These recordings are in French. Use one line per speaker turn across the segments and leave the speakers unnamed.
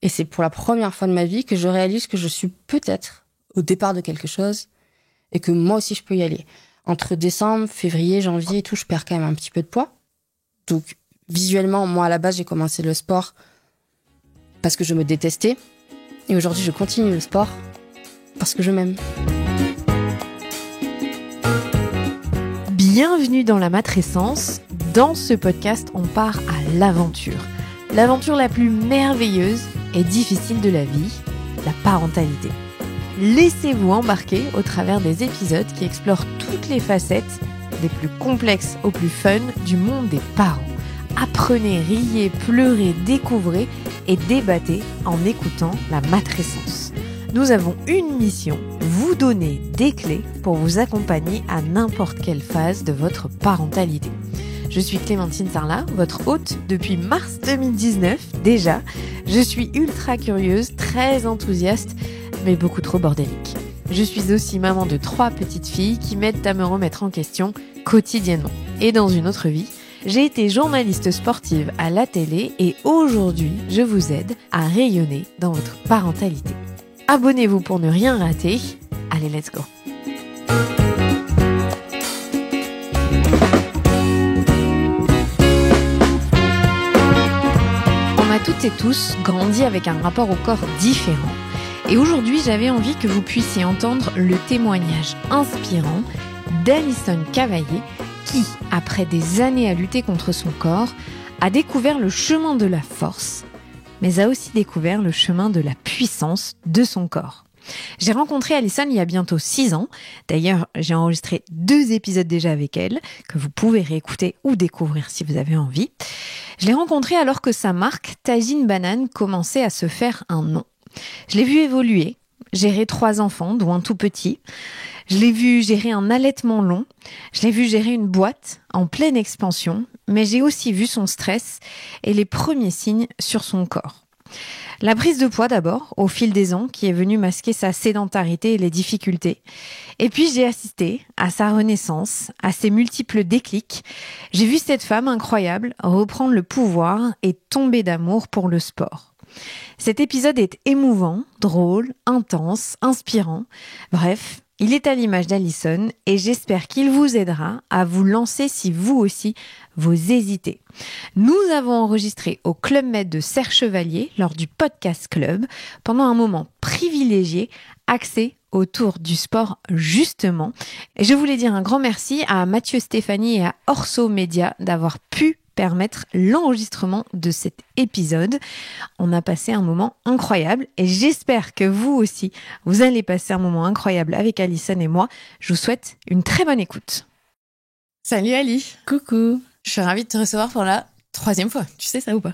Et c'est pour la première fois de ma vie que je réalise que je suis peut-être au départ de quelque chose et que moi aussi je peux y aller. Entre décembre, février, janvier et tout, je perds quand même un petit peu de poids. Donc, visuellement, moi, à la base, j'ai commencé le sport parce que je me détestais. Et aujourd'hui, je continue le sport parce que je m'aime.
Bienvenue dans la matrescence. Dans ce podcast, on part à l'aventure. L'aventure la plus merveilleuse et difficile de la vie, la parentalité. Laissez-vous embarquer au travers des épisodes qui explorent toutes les facettes, des plus complexes aux plus fun, du monde des parents. Apprenez, riez, pleurez, découvrez et débattez en écoutant la matrescence. Nous avons une mission, vous donner des clés pour vous accompagner à n'importe quelle phase de votre parentalité. Je suis Clémentine Sarlat, votre hôte depuis mars 2019 déjà. Je suis ultra curieuse, très enthousiaste, mais beaucoup trop bordélique. Je suis aussi maman de 3 petites filles qui m'aident à me remettre en question quotidiennement. Et dans une autre vie, j'ai été journaliste sportive à la télé et aujourd'hui, je vous aide à rayonner dans votre parentalité. Abonnez-vous pour ne rien rater. Allez, let's go. On a toutes et tous grandi avec un rapport au corps différent. Et aujourd'hui, j'avais envie que vous puissiez entendre le témoignage inspirant d'Alison Cavaillé qui, après des années à lutter contre son corps, a découvert le chemin de la force, mais a aussi découvert le chemin de la puissance de son corps. J'ai rencontré Alison il y a bientôt 6 ans. D'ailleurs, j'ai enregistré 2 épisodes déjà avec elle, que vous pouvez réécouter ou découvrir si vous avez envie. Je l'ai rencontrée alors que sa marque, Tajine Banane, commençait à se faire un nom. Je l'ai vue évoluer, gérer 3 enfants, dont un tout petit. Je l'ai vue gérer un allaitement long. Je l'ai vue gérer une boîte en pleine expansion. Mais j'ai aussi vu son stress et les premiers signes sur son corps. La prise de poids d'abord, au fil des ans, qui est venue masquer sa sédentarité et les difficultés. Et puis j'ai assisté à sa renaissance, à ses multiples déclics. J'ai vu cette femme incroyable reprendre le pouvoir et tomber d'amour pour le sport. Cet épisode est émouvant, drôle, intense, inspirant. Bref, il est à l'image d'Alison et j'espère qu'il vous aidera à vous lancer si vous aussi vous hésitez. Nous avons enregistré au Club Med de Serre Chevalier lors du Podcast Club pendant un moment privilégié axé autour du sport justement. Et je voulais dire un grand merci à Mathieu Stéphanie et à Orso Média d'avoir pu permettre l'enregistrement de cet épisode. On a passé un moment incroyable et j'espère que vous aussi, vous allez passer un moment incroyable avec Alison et moi. Je vous souhaite une très bonne écoute. Salut Ali.
Coucou.
Je suis ravie de te recevoir pour la 3e fois. Tu sais ça ou pas?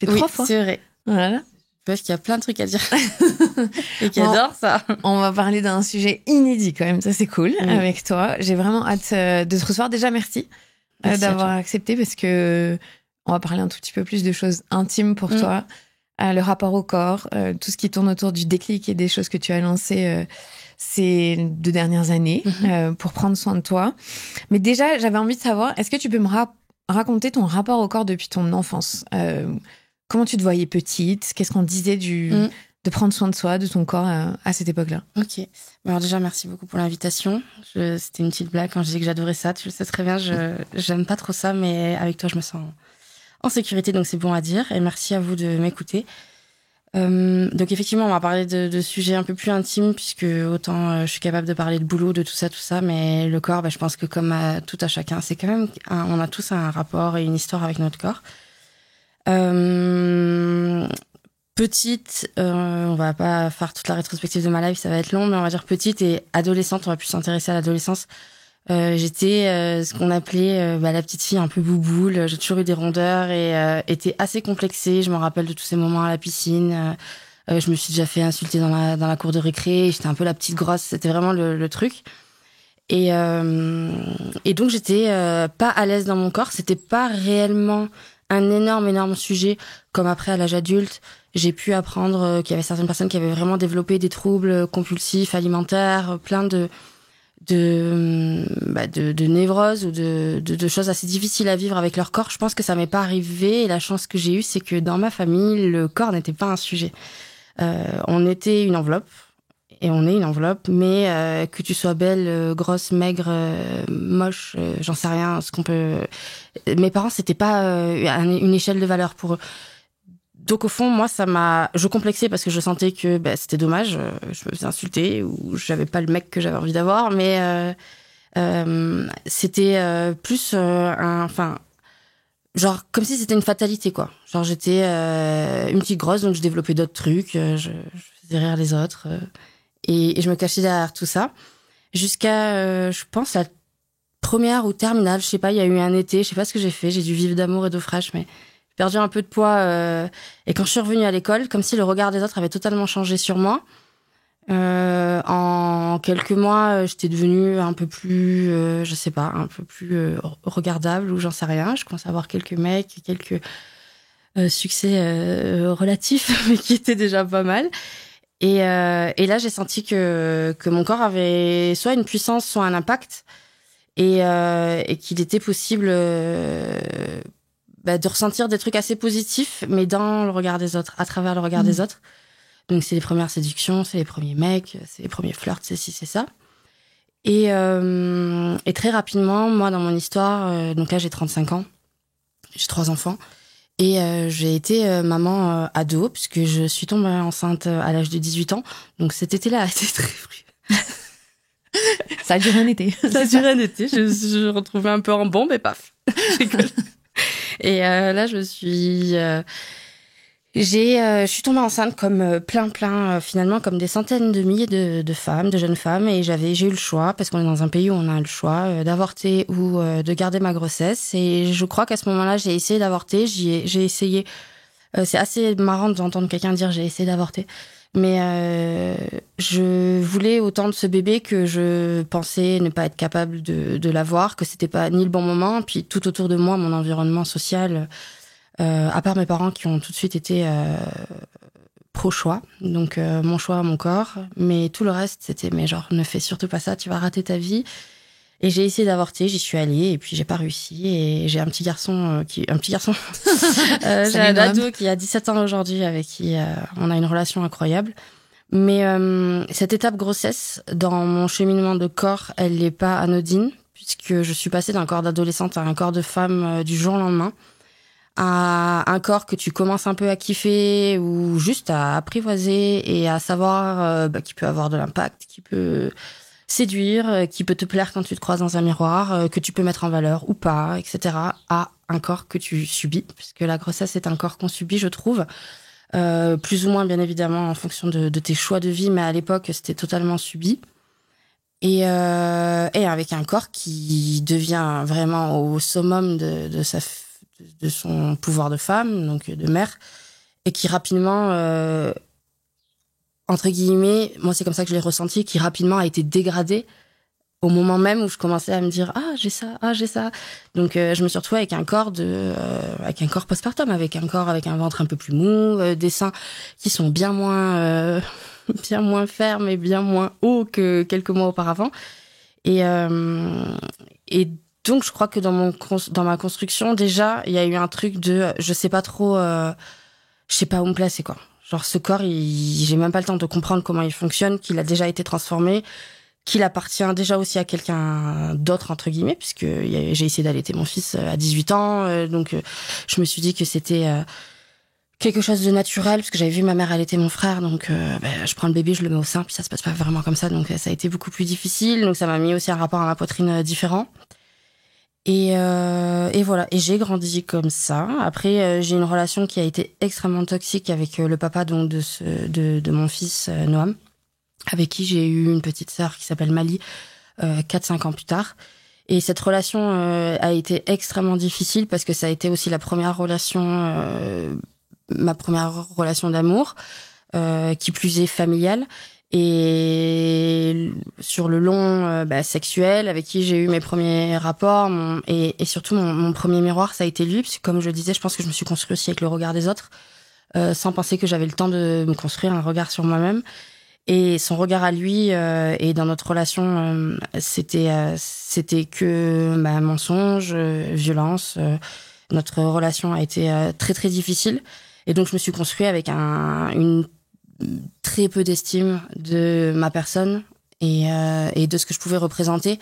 C'est 3 fois.
C'est vrai.
Voilà.
Parce qu'il y a plein de trucs à dire. Et qui adore ça.
On va parler d'un sujet inédit quand même. Ça, c'est cool avec toi. J'ai vraiment hâte de te recevoir. Déjà, merci d'avoir accepté parce que on va parler un tout petit peu plus de choses intimes pour toi. Le rapport au corps, tout ce qui tourne autour du déclic et des choses que tu as lancées ces 2 dernières années pour prendre soin de toi. Mais déjà, j'avais envie de savoir, est-ce que tu peux me raconter ton rapport au corps depuis ton enfance? Comment tu te voyais petite? Qu'est-ce qu'on disait de prendre soin de soi, de ton corps à cette époque-là?
Ok. Alors déjà, merci beaucoup pour l'invitation. C'était une petite blague quand je disais que j'adorais ça. Tu le sais très bien, j'aime pas trop ça, mais avec toi, je me sens en sécurité, donc c'est bon à dire. Et merci à vous de m'écouter. Donc effectivement, on va parler de sujets un peu plus intimes, puisque autant je suis capable de parler de boulot, de tout ça, mais le corps, je pense que comme tout à chacun, c'est quand même... on a tous un rapport et une histoire avec notre corps. Petite, on va pas faire toute la rétrospective de ma life, ça va être long, mais on va dire petite et adolescente, on va plus s'intéresser à l'adolescence. J'étais ce qu'on appelait la petite fille un peu bouboule. J'ai toujours eu des rondeurs et était assez complexée. Je me rappelle de tous ces moments à la piscine. Je me suis déjà fait insulter dans la cour de récré. J'étais un peu la petite grosse. C'était vraiment le truc. Et donc j'étais pas à l'aise dans mon corps. C'était pas réellement un énorme sujet comme après à l'âge adulte. J'ai pu apprendre qu'il y avait certaines personnes qui avaient vraiment développé des troubles compulsifs alimentaires, plein de de névrose ou de choses assez difficiles à vivre avec leur corps. Je pense que ça m'est pas arrivé, et la chance que j'ai eue, c'est que dans ma famille, le corps n'était pas un sujet. On était une enveloppe, et on est une enveloppe, mais que tu sois belle, grosse, maigre, moche, j'en sais rien, ce qu'on peut... Mes parents, c'était pas une échelle de valeur pour eux. Donc au fond, moi, je complexais parce que je sentais que c'était dommage, je me faisais insulter ou j'avais pas le mec que j'avais envie d'avoir, mais c'était plus genre comme si c'était une fatalité, quoi. Genre j'étais une petite grosse, donc je développais d'autres trucs, je faisais rire les autres, et je me cachais derrière tout ça jusqu'à je pense la première ou terminale, je sais pas, il y a eu un été, je sais pas ce que j'ai fait, j'ai dû vivre d'amour et d'eau fraîche, mais j'ai perdu un peu de poids, et quand je suis revenue à l'école, comme si le regard des autres avait totalement changé sur moi. En quelques mois, j'étais devenue un peu plus, je sais pas, un peu plus regardable, ou j'en sais rien. Je commençais à avoir quelques mecs, quelques succès relatifs, mais qui étaient déjà pas mal. Et là, j'ai senti que mon corps avait soit une puissance, soit un impact, et qu'il était possible de ressentir des trucs assez positifs, mais dans le regard des autres, à travers le regard des autres. Donc, c'est les premières séductions, c'est les premiers mecs, c'est les premiers flirts, c'est ci, c'est ça. Et très rapidement, moi, dans mon histoire, donc là, j'ai 35 ans, j'ai 3 enfants, et j'ai été maman ado, puisque je suis tombée enceinte à l'âge de 18 ans. Donc, cet été-là a été très frustrant.
Ça a duré un été.
Ça a duré un été, je me suis retrouvée un peu en bombe, et paf, je rigole. Et là, je suis tombée enceinte comme finalement, comme des centaines de milliers de femmes, de jeunes femmes, et j'ai eu le choix, parce qu'on est dans un pays où on a le choix d'avorter ou de garder ma grossesse. Et je crois qu'à ce moment-là, j'ai essayé d'avorter. J'ai essayé. C'est assez marrant d'entendre quelqu'un dire j'ai essayé d'avorter, mais je voulais autant de ce bébé que je pensais ne pas être capable de l'avoir, que c'était pas ni le bon moment. Puis tout autour de moi, mon environnement social, à part mes parents qui ont tout de suite été pro-choix, donc mon choix, mon corps, mais tout le reste c'était mais genre ne fais surtout pas ça, tu vas rater ta vie. Et j'ai essayé d'avorter, j'y suis allée, et puis j'ai pas réussi, et j'ai un petit garçon j'ai un ado qui a 17 ans aujourd'hui, avec qui on a une relation incroyable. Mais cette étape grossesse, dans mon cheminement de corps, elle n'est pas anodine, puisque je suis passée d'un corps d'adolescente à un corps de femme du jour au lendemain, à un corps que tu commences un peu à kiffer, ou juste à apprivoiser, et à savoir qu'il peut avoir de l'impact, qu'il peut séduire, qui peut te plaire quand tu te croises dans un miroir, que tu peux mettre en valeur ou pas, etc., à un corps que tu subis, puisque la grossesse est un corps qu'on subit, je trouve, plus ou moins bien évidemment en fonction de tes choix de vie, mais à l'époque c'était totalement subi, et avec un corps qui devient vraiment au summum de son pouvoir de femme, donc de mère, et qui rapidement entre guillemets, moi c'est comme ça que je l'ai ressenti, qui rapidement a été dégradé au moment même où je commençais à me dire j'ai ça. Donc je me suis retrouvée avec un corps postpartum, avec un corps avec un ventre un peu plus mou, des seins qui sont bien moins fermes et bien moins hauts que quelques mois auparavant. Et donc je crois que dans ma construction déjà, il y a eu un truc de je sais pas trop je sais pas où me placer, quoi. Genre ce corps, j'ai même pas le temps de comprendre comment il fonctionne, qu'il a déjà été transformé, qu'il appartient déjà aussi à quelqu'un d'autre, entre guillemets, puisque j'ai essayé d'allaiter mon fils à 18 ans, donc je me suis dit que c'était quelque chose de naturel, parce que j'avais vu ma mère allaiter mon frère, donc je prends le bébé, je le mets au sein, puis ça se passe pas vraiment comme ça, donc ça a été beaucoup plus difficile, donc ça m'a mis aussi un rapport à ma poitrine différent. Et voilà, et j'ai grandi comme ça. Après, j'ai une relation qui a été extrêmement toxique avec le papa donc de mon fils Noam, avec qui j'ai eu une petite sœur qui s'appelle Mali 4-5 ans plus tard. Et cette relation a été extrêmement difficile, parce que ça a été aussi ma première relation d'amour, qui plus est familiale. Et sur le long sexuel, avec qui j'ai eu mes premiers rapports, et surtout mon premier miroir, ça a été lui, parce que comme je le disais, je pense que je me suis construite aussi avec le regard des autres, sans penser que j'avais le temps de me construire un regard sur moi-même. Et son regard à lui et dans notre relation, c'était que mensonge, violence. Notre relation a été très très difficile. Et donc je me suis construite avec une très peu d'estime de ma personne et de ce que je pouvais représenter.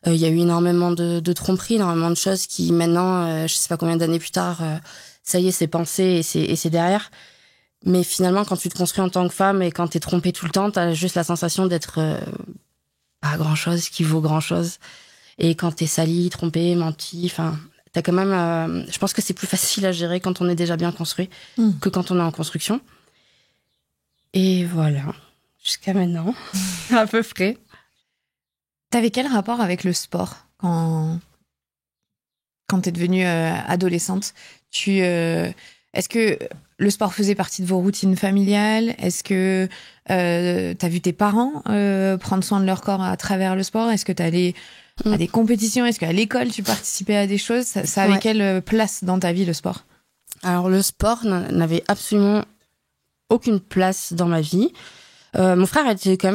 Il y a eu énormément de tromperies, énormément de choses qui maintenant, je sais pas combien d'années plus tard, ça y est, c'est pensé et c'est derrière. Mais finalement, quand tu te construis en tant que femme et quand t'es trompée tout le temps, t'as juste la sensation d'être pas grand-chose qui vaut grand-chose. Et quand t'es salie, trompée, mentie, enfin, t'as quand même... je pense que c'est plus facile à gérer quand on est déjà bien construit que quand on est en construction. Et voilà, jusqu'à maintenant, à peu près.
T'avais quel rapport avec le sport quand t'es devenue adolescente? Est-ce que le sport faisait partie de vos routines familiales? Est-ce que t'as vu tes parents prendre soin de leur corps à travers le sport? Est-ce que t'allais à des compétitions? Est-ce qu'à l'école, tu participais à des choses? Ça avait quelle place dans ta vie, le sport?
Alors, le sport n'avait absolument aucune place dans ma vie. Mon frère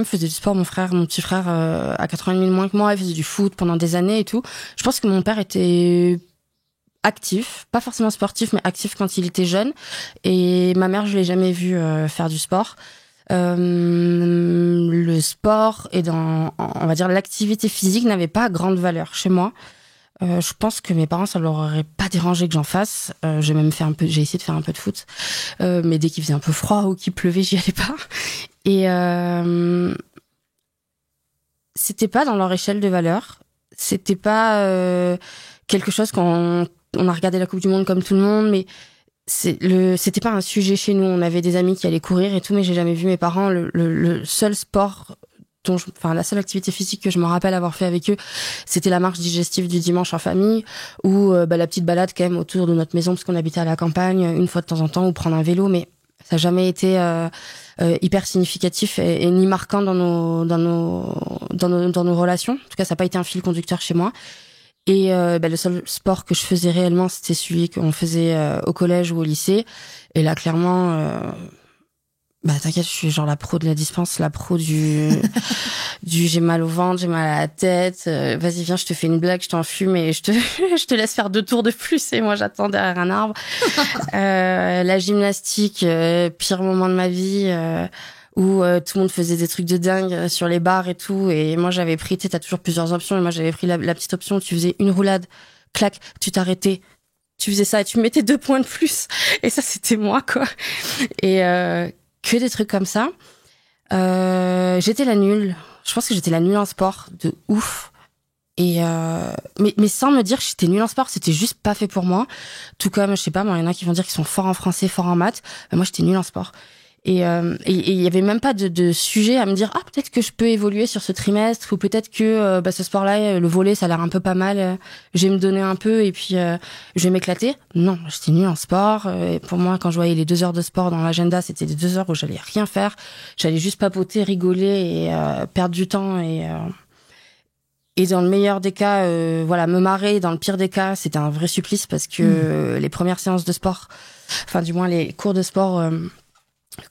faisait du sport. Mon petit frère, à 4 ans et demi de moins que moi, il faisait du foot pendant des années et tout. Je pense que mon père était actif, pas forcément sportif, mais actif quand il était jeune. Et ma mère, je l'ai jamais vue faire du sport. Le sport et on va dire, l'activité physique n'avait pas grande valeur chez moi. Je pense que mes parents, ça leur aurait pas dérangé que j'en fasse. J'ai essayé de faire un peu de foot, mais dès qu'il faisait un peu froid ou qu'il pleuvait, j'y allais pas. Et c'était pas dans leur échelle de valeur. C'était pas quelque chose qu'on a regardé la Coupe du Monde comme tout le monde, mais c'était pas un sujet chez nous. On avait des amis qui allaient courir et tout, mais j'ai jamais vu mes parents. Le seul sport la seule activité physique que je me rappelle avoir fait avec eux, c'était la marche digestive du dimanche en famille, ou la petite balade quand même autour de notre maison parce qu'on habitait à la campagne une fois de temps en temps, ou prendre un vélo, mais ça n'a jamais été hyper significatif et ni marquant dans nos relations. En tout cas, ça n'a pas été un fil conducteur chez moi. Et le seul sport que je faisais réellement, c'était celui qu'on faisait au collège ou au lycée. Et là, clairement, t'inquiète, je suis genre la pro de la dispense, la pro du j'ai mal au ventre, j'ai mal à la tête. Vas-y, viens, je te fais une blague, je t'enfume et je te laisse faire 2 tours de plus et moi j'attends derrière un arbre. La gymnastique, pire moment de ma vie. Où tout le monde faisait des trucs de dingue sur les barres et tout, et moi j'avais pris, t'as toujours plusieurs options, et moi j'avais pris la petite option où tu faisais une roulade, clac, tu t'arrêtais, tu faisais ça et tu mettais 2 points de plus, et ça c'était moi quoi. Et que des trucs comme ça. J'étais la nulle, je pense que j'étais la nulle en sport de ouf, et mais sans me dire que j'étais nulle en sport, c'était juste pas fait pour moi. Tout comme, je sais pas, moi il y en a qui vont dire qu'ils sont forts en français, forts en maths, moi j'étais nulle en sport. Et il y avait même pas de sujet à me dire peut-être que je peux évoluer sur ce trimestre, ou peut-être que ce sport-là, le volley, ça a l'air un peu pas mal, je vais me donner un peu et puis je vais m'éclater. Non, j'étais nulle en sport. Et pour moi, quand je voyais les 2 heures de sport dans l'agenda, c'était des 2 heures où j'allais rien faire, j'allais juste papoter, rigoler et perdre du temps et dans le meilleur des cas, me marrer. Dans le pire des cas, c'était un vrai supplice parce que les premières séances de sport, enfin du moins les cours de sport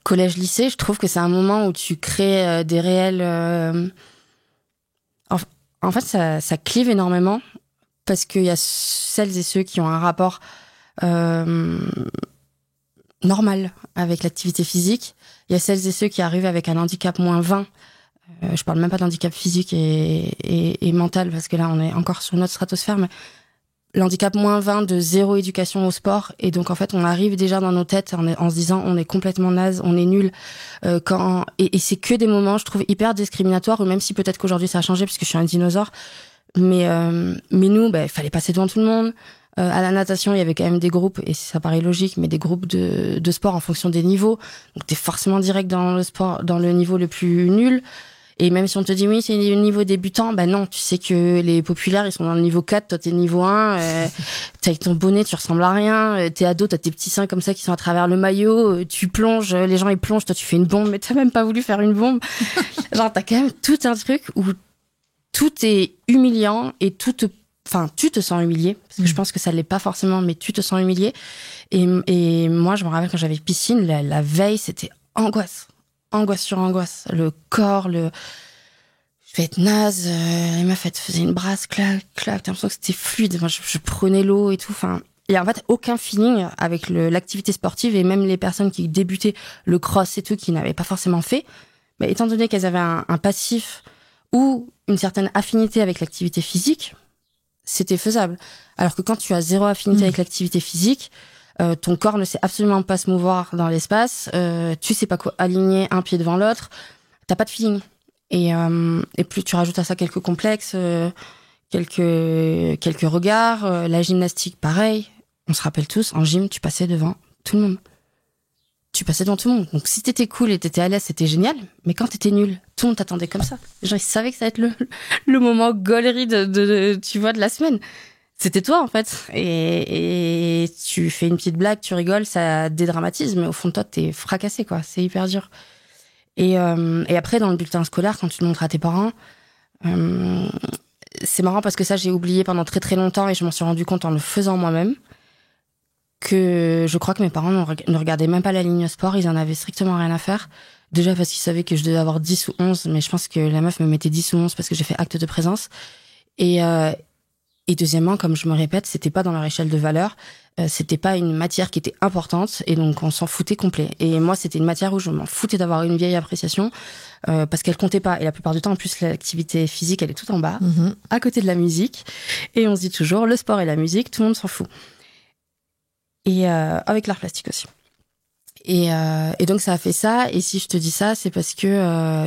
collège-lycée, je trouve que c'est un moment où tu crées des réels... En fait, ça clive énormément parce qu'il y a celles et ceux qui ont un rapport normal avec l'activité physique. Il y a celles et ceux qui arrivent avec un handicap -20. Je parle même pas d'handicap physique et mental parce que là, on est encore sur notre stratosphère, mais l'handicap -20 de 0 éducation au sport, et donc en fait on arrive déjà dans nos têtes en se disant on est complètement naze, on est nul, et c'est que des moments, je trouve, hyper discriminatoires, même si peut-être qu'aujourd'hui ça a changé parce que je suis un dinosaure, mais nous, fallait passer devant tout le monde. À la natation, il y avait quand même des groupes, et ça paraît logique, mais des groupes de sport en fonction des niveaux, donc t'es forcément direct dans le sport, dans le niveau le plus nul. Et même si on te dit oui, c'est le niveau débutant, non, tu sais que les populaires, ils sont dans le niveau 4, toi t'es niveau 1, t'as avec ton bonnet, tu ressembles à rien, t'es ado, t'as tes petits seins comme ça qui sont à travers le maillot, tu plonges, les gens ils plongent, toi tu fais une bombe, mais t'as même pas voulu faire une bombe. Genre t'as quand même tout un truc où tout est humiliant et tu te sens humilié, parce que je pense que ça l'est pas forcément, mais tu te sens humilié. Et moi, je me rappelle quand j'avais piscine, la veille, c'était angoisse. angoisse sur angoisse. Le corps, je vais être naze. Les meufs, elles faisaient une brasse, clac, clac. T'as l'impression que c'était fluide. Moi, je prenais l'eau et tout. Enfin, il y a en fait aucun feeling avec l'activité sportive, et même les personnes qui débutaient le cross et tout, qui n'avaient pas forcément fait. Mais étant donné qu'elles avaient un passif ou une certaine affinité avec l'activité physique, c'était faisable. Alors que quand tu as zéro affinité avec l'activité physique, ton corps ne sait absolument pas se mouvoir dans l'espace, tu sais pas quoi aligner un pied devant l'autre, t'as pas de feeling. Et plus tu rajoutes à ça quelques complexes, quelques regards, la gymnastique pareil, on se rappelle tous, en gym tu passais devant tout le monde. Tu passais devant tout le monde. Donc si t'étais cool et t'étais à l'aise, c'était génial. Mais quand t'étais nul, tout le monde t'attendait comme ça. Les gens, ils savaient que ça allait être le moment gaulerie tu vois, de la semaine. C'était toi, en fait. Et tu fais une petite blague, tu rigoles, ça dédramatise. Mais au fond de toi, t'es fracassé, quoi. C'est hyper dur. Et après, dans le bulletin scolaire, quand tu le montres à tes parents, c'est marrant parce que ça, j'ai oublié pendant très très longtemps et je m'en suis rendu compte en le faisant moi-même. Que je crois que mes parents ne regardaient même pas la ligne sport, ils en avaient strictement rien à faire. Déjà parce qu'ils savaient que je devais avoir 10 ou 11, mais je pense que la meuf me mettait 10 ou 11 parce que j'ai fait acte de présence. Et deuxièmement, comme je me répète, c'était pas dans leur échelle de valeur, c'était pas une matière qui était importante, et donc on s'en foutait complet. Et moi, c'était une matière où je m'en foutais d'avoir une vieille appréciation, parce qu'elle comptait pas. Et la plupart du temps, en plus, l'activité physique, elle est tout en bas, à côté de la musique. Et on se dit toujours, le sport et la musique, tout le monde s'en fout. Et avec l'art plastique aussi. Et donc ça a fait ça. Et si je te dis ça, c'est parce que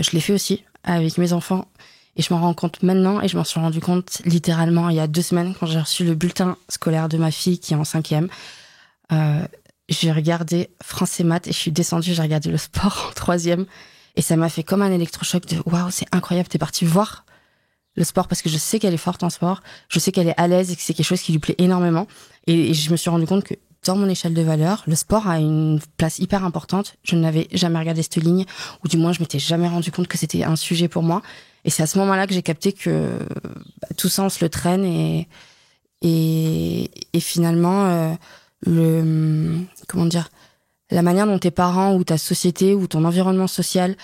je l'ai fait aussi avec mes enfants. Et je m'en rends compte maintenant. Et je m'en suis rendu compte littéralement il y a 2 semaines quand j'ai reçu le bulletin scolaire de ma fille qui est en 5e. J'ai regardé français maths et je suis descendue. J'ai regardé le sport en 3e. Et ça m'a fait comme un électrochoc de waouh, c'est incroyable. T'es partie voir le sport parce que je sais qu'elle est forte en sport. Je sais qu'elle est à l'aise et que c'est quelque chose qui lui plaît énormément. Et je me suis rendu compte que dans mon échelle de valeur, le sport a une place hyper importante. Je n'avais jamais regardé cette ligne, ou du moins je m'étais jamais rendu compte que c'était un sujet pour moi. Et c'est à ce moment-là que j'ai capté que tout ça on se le traîne, et finalement comment dire, la manière dont tes parents ou ta société ou ton environnement social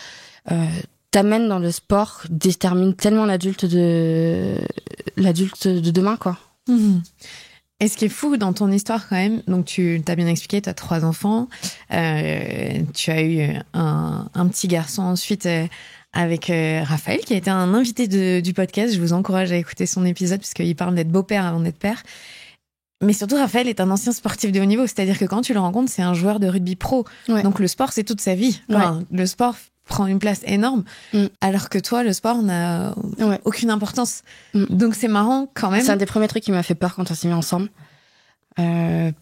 t'amène dans le sport détermine tellement l'adulte de demain, quoi.
Et ce qui est fou dans ton histoire quand même, donc tu t'as bien expliqué, tu as 3 enfants, tu as eu un petit garçon ensuite avec Raphaël, qui a été un invité du podcast. Je vous encourage à écouter son épisode puisqu'il parle d'être beau-père avant d'être père. Mais surtout, Raphaël est un ancien sportif de haut niveau, c'est-à-dire que quand tu le rencontres, c'est un joueur de rugby pro. Ouais. Donc le sport, c'est toute sa vie. Enfin, le sport prend une place énorme, alors que toi, le sport n'a aucune importance. Donc c'est marrant quand même.
C'est un des premiers trucs qui m'a fait peur quand on s'est mis ensemble. En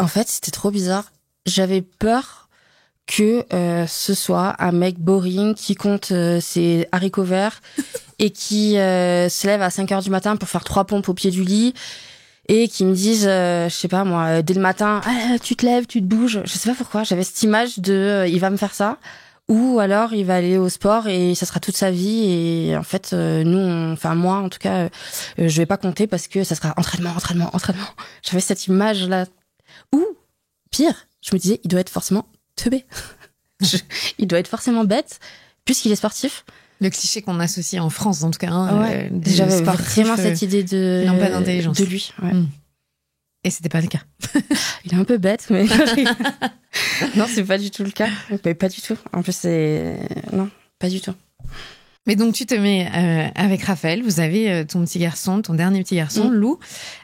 fait, c'était trop bizarre. J'avais peur que ce soit un mec boring qui compte ses haricots verts et qui se lève à 5h du matin pour faire 3 pompes au pied du lit, et qui me disent, je sais pas moi, dès le matin, tu te lèves, tu te bouges. Je sais pas pourquoi, j'avais cette image de il va me faire ça, ou alors il va aller au sport et ça sera toute sa vie. Et en fait, moi en tout cas, je vais pas compter parce que ça sera entraînement. J'avais cette image là. Ou pire, je me disais, il doit être forcément teubé. Il doit être forcément bête puisqu'il est sportif.
Le cliché qu'on associe en France, en tout cas.
J'avais vraiment cette idée de lui. Ouais.
Et c'était pas le cas.
Il est un peu bête, mais non, c'est pas du tout le cas. Mais pas du tout. En plus, non, pas du tout.
Mais donc, tu te mets avec Raphaël, vous avez ton dernier petit garçon, Lou.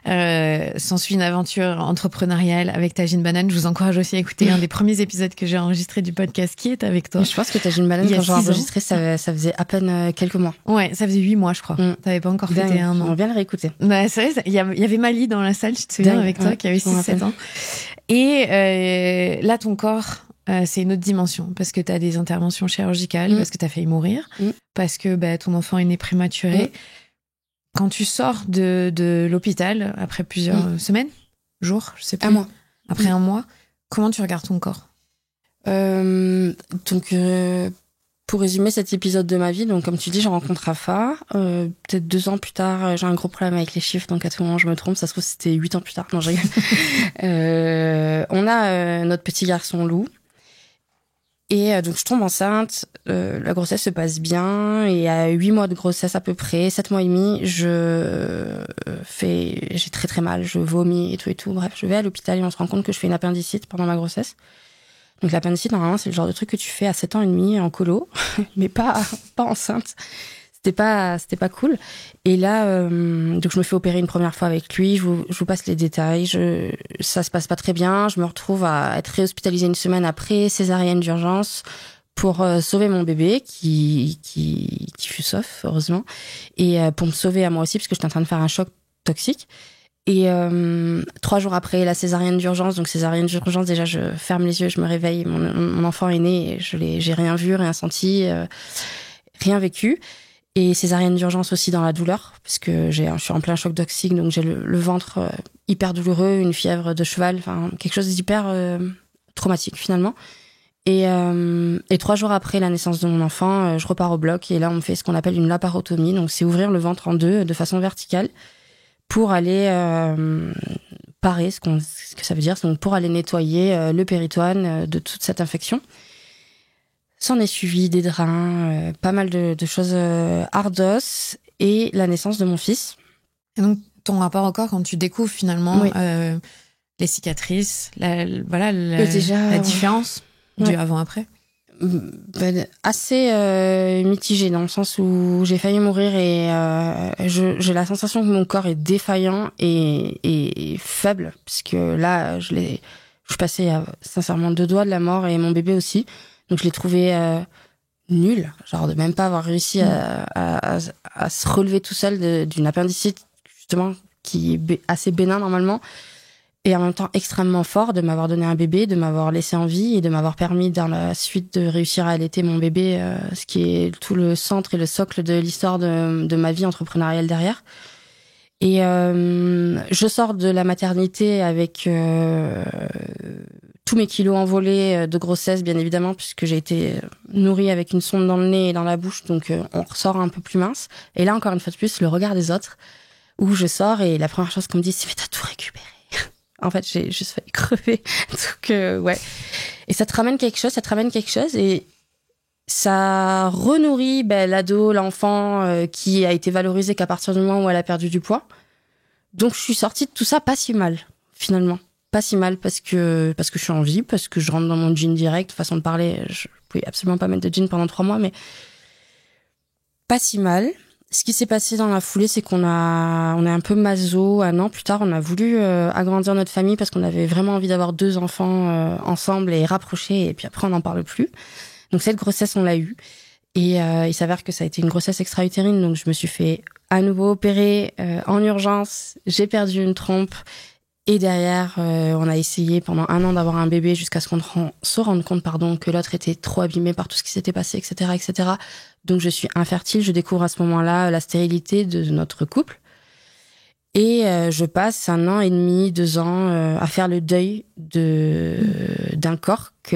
S'ensuit une aventure entrepreneuriale avec Tagine Banane. Je vous encourage aussi à écouter un des premiers épisodes que j'ai enregistré du podcast qui est avec toi.
Je pense que Tagine Banane, quand j'ai enregistré, ça faisait à peine quelques mois.
Ouais, ça faisait 8 mois, je crois. T'avais pas encore fêté un an.
On va bien le réécouter.
Bah, c'est vrai, il y avait Mali dans la salle, tu te souviens, avec toi, qui avait 6-7 ans. Et là, ton corps... c'est une autre dimension, parce que tu as des interventions chirurgicales, parce que tu as failli mourir, parce que ton enfant est né prématuré. Quand tu sors de l'hôpital, après plusieurs semaines, jours, je sais plus.
1 mois.
Après 1 mois, comment tu regardes ton corps ?
Pour résumer cet épisode de ma vie, donc comme tu dis, je rencontre Rafa. Peut-être 2 ans plus tard, j'ai un gros problème avec les chiffres, donc à tout moment je me trompe. Ça se trouve c'était 8 ans plus tard. Non, je rigole. On a notre petit garçon Lou. Et donc je tombe enceinte, la grossesse se passe bien, et à 8 mois de grossesse à peu près, 7 mois et demi, j'ai très très mal, je vomis et tout. Bref, je vais à l'hôpital et on se rend compte que je fais une appendicite pendant ma grossesse. Donc l'appendicite, normalement, c'est le genre de truc que tu fais à 7 ans et demi en colo, mais pas enceinte. C'était pas cool. Et là, donc je me fais opérer une première fois avec lui. Je vous passe les détails. Ça se passe pas très bien. Je me retrouve à être réhospitalisée une semaine après, césarienne d'urgence, pour sauver mon bébé qui fut sauf, heureusement, et pour me sauver à moi aussi parce que j'étais en train de faire un choc toxique. Et 3 jours après la césarienne d'urgence, donc césarienne d'urgence, déjà je ferme les yeux, je me réveille, mon enfant est né, et j'ai rien vu, rien senti, rien vécu. Et césarienne d'urgence aussi dans la douleur, parce que je suis en plein choc toxique, donc j'ai le ventre hyper douloureux, une fièvre de cheval, enfin quelque chose d'hyper traumatique finalement. Et 3 jours après la naissance de mon enfant, je repars au bloc, et là on me fait ce qu'on appelle une laparotomie, donc c'est ouvrir le ventre en deux de façon verticale pour aller parer, ce que ça veut dire, donc pour aller nettoyer le péritoine de toute cette infection. S'en est suivi des drains, pas mal de choses ardos, et la naissance de mon fils.
Et donc, ton rapport au corps, quand tu découvres finalement
Oui.
Les cicatrices, la différence du avant-après?
Assez mitigé, dans le sens où j'ai failli mourir, et j'ai la sensation que mon corps est défaillant et faible, puisque là, je suis passée à sincèrement 2 doigts de la mort, et mon bébé aussi. Donc je l'ai trouvé nul, genre de même pas avoir réussi à se relever tout seul d'une appendicite, justement, qui est assez bénin normalement, et en même temps extrêmement fort, de m'avoir donné un bébé, de m'avoir laissé en vie, et de m'avoir permis dans la suite de réussir à allaiter mon bébé, ce qui est tout le centre et le socle de l'histoire de ma vie entrepreneuriale derrière. Et je sors de la maternité avec tous mes kilos envolés de grossesse, bien évidemment, puisque j'ai été nourrie avec une sonde dans le nez et dans la bouche, donc on ressort un peu plus mince. Et là, encore une fois de plus, le regard des autres, où je sors, et la première chose qu'on me dit, c'est « mais t'as tout récupéré ». En fait, j'ai juste failli crever. Donc, ouais. Et ça te ramène quelque chose, et ça renourrit l'ado, l'enfant, qui a été valorisé qu'à partir du moment où elle a perdu du poids. Donc, je suis sortie de tout ça pas si mal, finalement. Pas si mal, parce que je suis en vie, parce que je rentre dans mon jean direct, façon de parler, je pouvais absolument pas mettre de jean pendant 3 mois, mais pas si mal. Ce qui s'est passé dans la foulée, c'est on est un peu maso. 1 an plus tard, on a voulu agrandir notre famille, parce qu'on avait vraiment envie d'avoir 2 enfants ensemble et rapprochés, et puis après on n'en parle plus. Donc cette grossesse, on l'a eue, et il s'avère que ça a été une grossesse extra-utérine, donc je me suis fait à nouveau opérer en urgence, j'ai perdu une trompe. Et derrière, on a essayé pendant 1 an d'avoir un bébé, jusqu'à ce qu'on se rende compte, que l'autre était trop abîmé par tout ce qui s'était passé, etc., etc. Donc je suis infertile. Je découvre à ce moment-là la stérilité de notre couple. Et je passe 1 an et demi, 2 ans à faire le deuil d'un corps que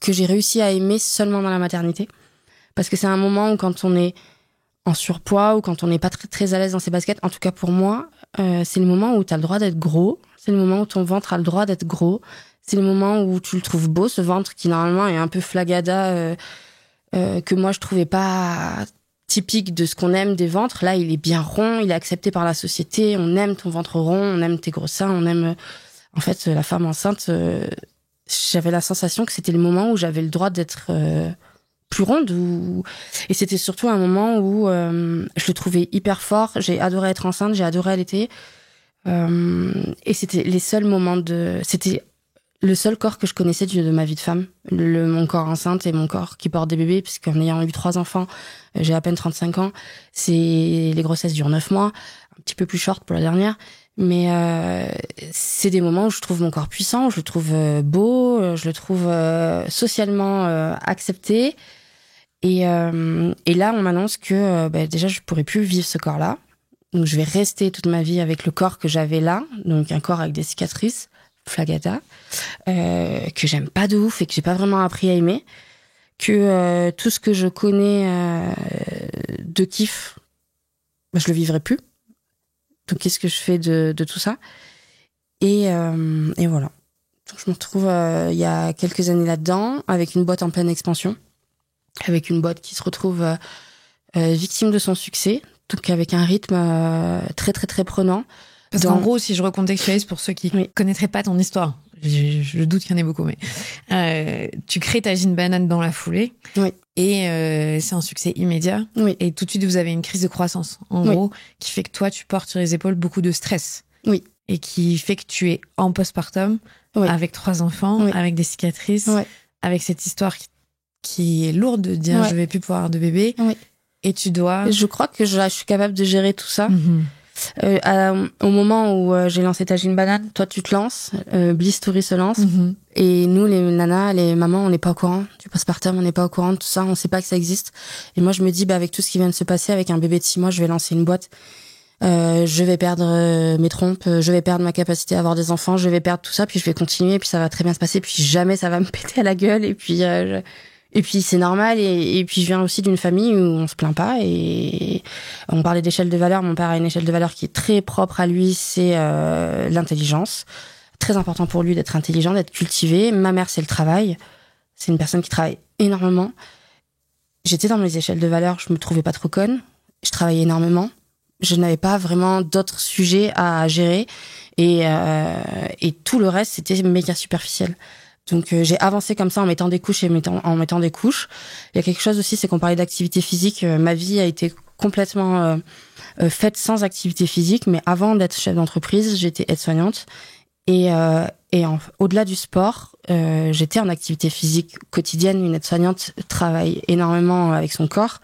j'ai réussi à aimer seulement dans la maternité. Parce que c'est un moment où, quand on est en surpoids, ou quand on n'est pas très, très à l'aise dans ses baskets, en tout cas pour moi, c'est le moment où tu as le droit d'être gros, c'est le moment où ton ventre a le droit d'être gros, c'est le moment où tu le trouves beau, ce ventre qui normalement est un peu flagada, que moi je trouvais pas typique de ce qu'on aime des ventres. Là, il est bien rond, il est accepté par la société, on aime ton ventre rond, on aime tes gros seins, on aime... En fait, la femme enceinte, j'avais la sensation que c'était le moment où j'avais le droit d'être... plus ronde, et c'était surtout un moment où je le trouvais hyper fort. J'ai adoré être enceinte, j'ai adoré allaiter, et c'était les seuls moments c'était le seul corps que je connaissais de ma vie de femme, mon corps enceinte et mon corps qui porte des bébés, puisqu'en ayant eu 3 enfants, j'ai à peine 35 ans. Les grossesses durent 9 mois, un petit peu plus short pour la dernière, mais c'est des moments où je trouve mon corps puissant, où je le trouve beau, je le trouve socialement accepté. Et là, on m'annonce que déjà, je pourrais plus vivre ce corps-là. Donc, je vais rester toute ma vie avec le corps que j'avais là, donc un corps avec des cicatrices, flagada, que j'aime pas de ouf et que j'ai pas vraiment appris à aimer, que tout ce que je connais de kiff, je le vivrai plus. Donc, qu'est-ce que je fais de tout ça ? Et voilà. Donc, je me retrouve il y a quelques années là-dedans, avec une boîte en pleine expansion, avec une boîte qui se retrouve victime de son succès, donc avec un rythme très très très prenant.
Parce qu'en gros, si je recontextualise pour ceux qui connaîtraient pas ton histoire, je doute qu'il y en ait beaucoup, mais tu crées Tajine Banane dans la foulée, et c'est un succès immédiat, et tout de suite vous avez une crise de croissance, en gros, qui fait que toi tu portes sur les épaules beaucoup de stress, et qui fait que tu es en postpartum, avec 3 enfants, avec des cicatrices, avec cette histoire qui est lourde de dire je vais plus pouvoir avoir de bébé, et tu dois...
Je crois que je suis capable de gérer tout ça. Au moment où j'ai lancé Tajine Banane, toi tu te lances, Bliss Story se lance, et nous les nanas, les mamans, on n'est pas au courant du postpartum, on n'est pas au courant de tout ça, on sait pas que ça existe. Et moi je me dis, avec tout ce qui vient de se passer, avec un bébé de 6 mois, je vais lancer une boîte, je vais perdre mes trompes, je vais perdre ma capacité à avoir des enfants, je vais perdre tout ça, puis je vais continuer, puis ça va très bien se passer, puis jamais ça va me péter à la gueule, et puis c'est normal, et puis je viens aussi d'une famille où on se plaint pas, et on parlait d'échelle de valeur. Mon père a une échelle de valeur qui est très propre à lui, c'est l'intelligence. Très important pour lui d'être intelligent, d'être cultivé. Ma mère, c'est le travail. C'est une personne qui travaille énormément. J'étais dans mes échelles de valeur, je me trouvais pas trop conne. Je travaillais énormément. Je n'avais pas vraiment d'autres sujets à gérer, et tout le reste, c'était méga superficiel. Donc j'ai avancé comme ça en mettant des couches en mettant des couches. Il y a quelque chose aussi, c'est qu'on parlait d'activité physique. Ma vie a été complètement faite sans activité physique, mais avant d'être chef d'entreprise, j'étais aide-soignante. Et au-delà du sport, j'étais en activité physique quotidienne. Une aide-soignante travaille énormément avec son corps.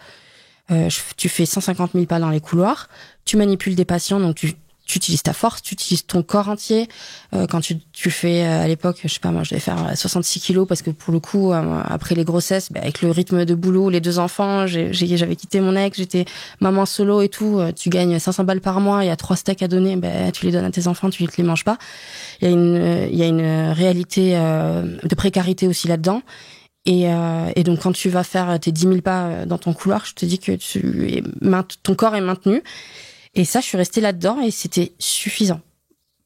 Tu fais 150 000 pas dans les couloirs. Tu manipules des patients, donc tu utilises ta force, tu utilises ton corps entier. Quand tu fais, à l'époque, je sais pas, moi, je devais faire 66 kilos parce que pour le coup, après les grossesses, avec le rythme de boulot, les 2 enfants, j'avais quitté mon ex, j'étais maman solo et tout. Tu gagnes 500 balles par mois, il y a 3 steaks à donner, tu les donnes à tes enfants, tu te les manges pas. Il y a une réalité de précarité aussi là-dedans. Et donc, quand tu vas faire tes 10 000 pas dans ton couloir, je te dis que ton corps est maintenu. Et ça, je suis restée là-dedans et c'était suffisant.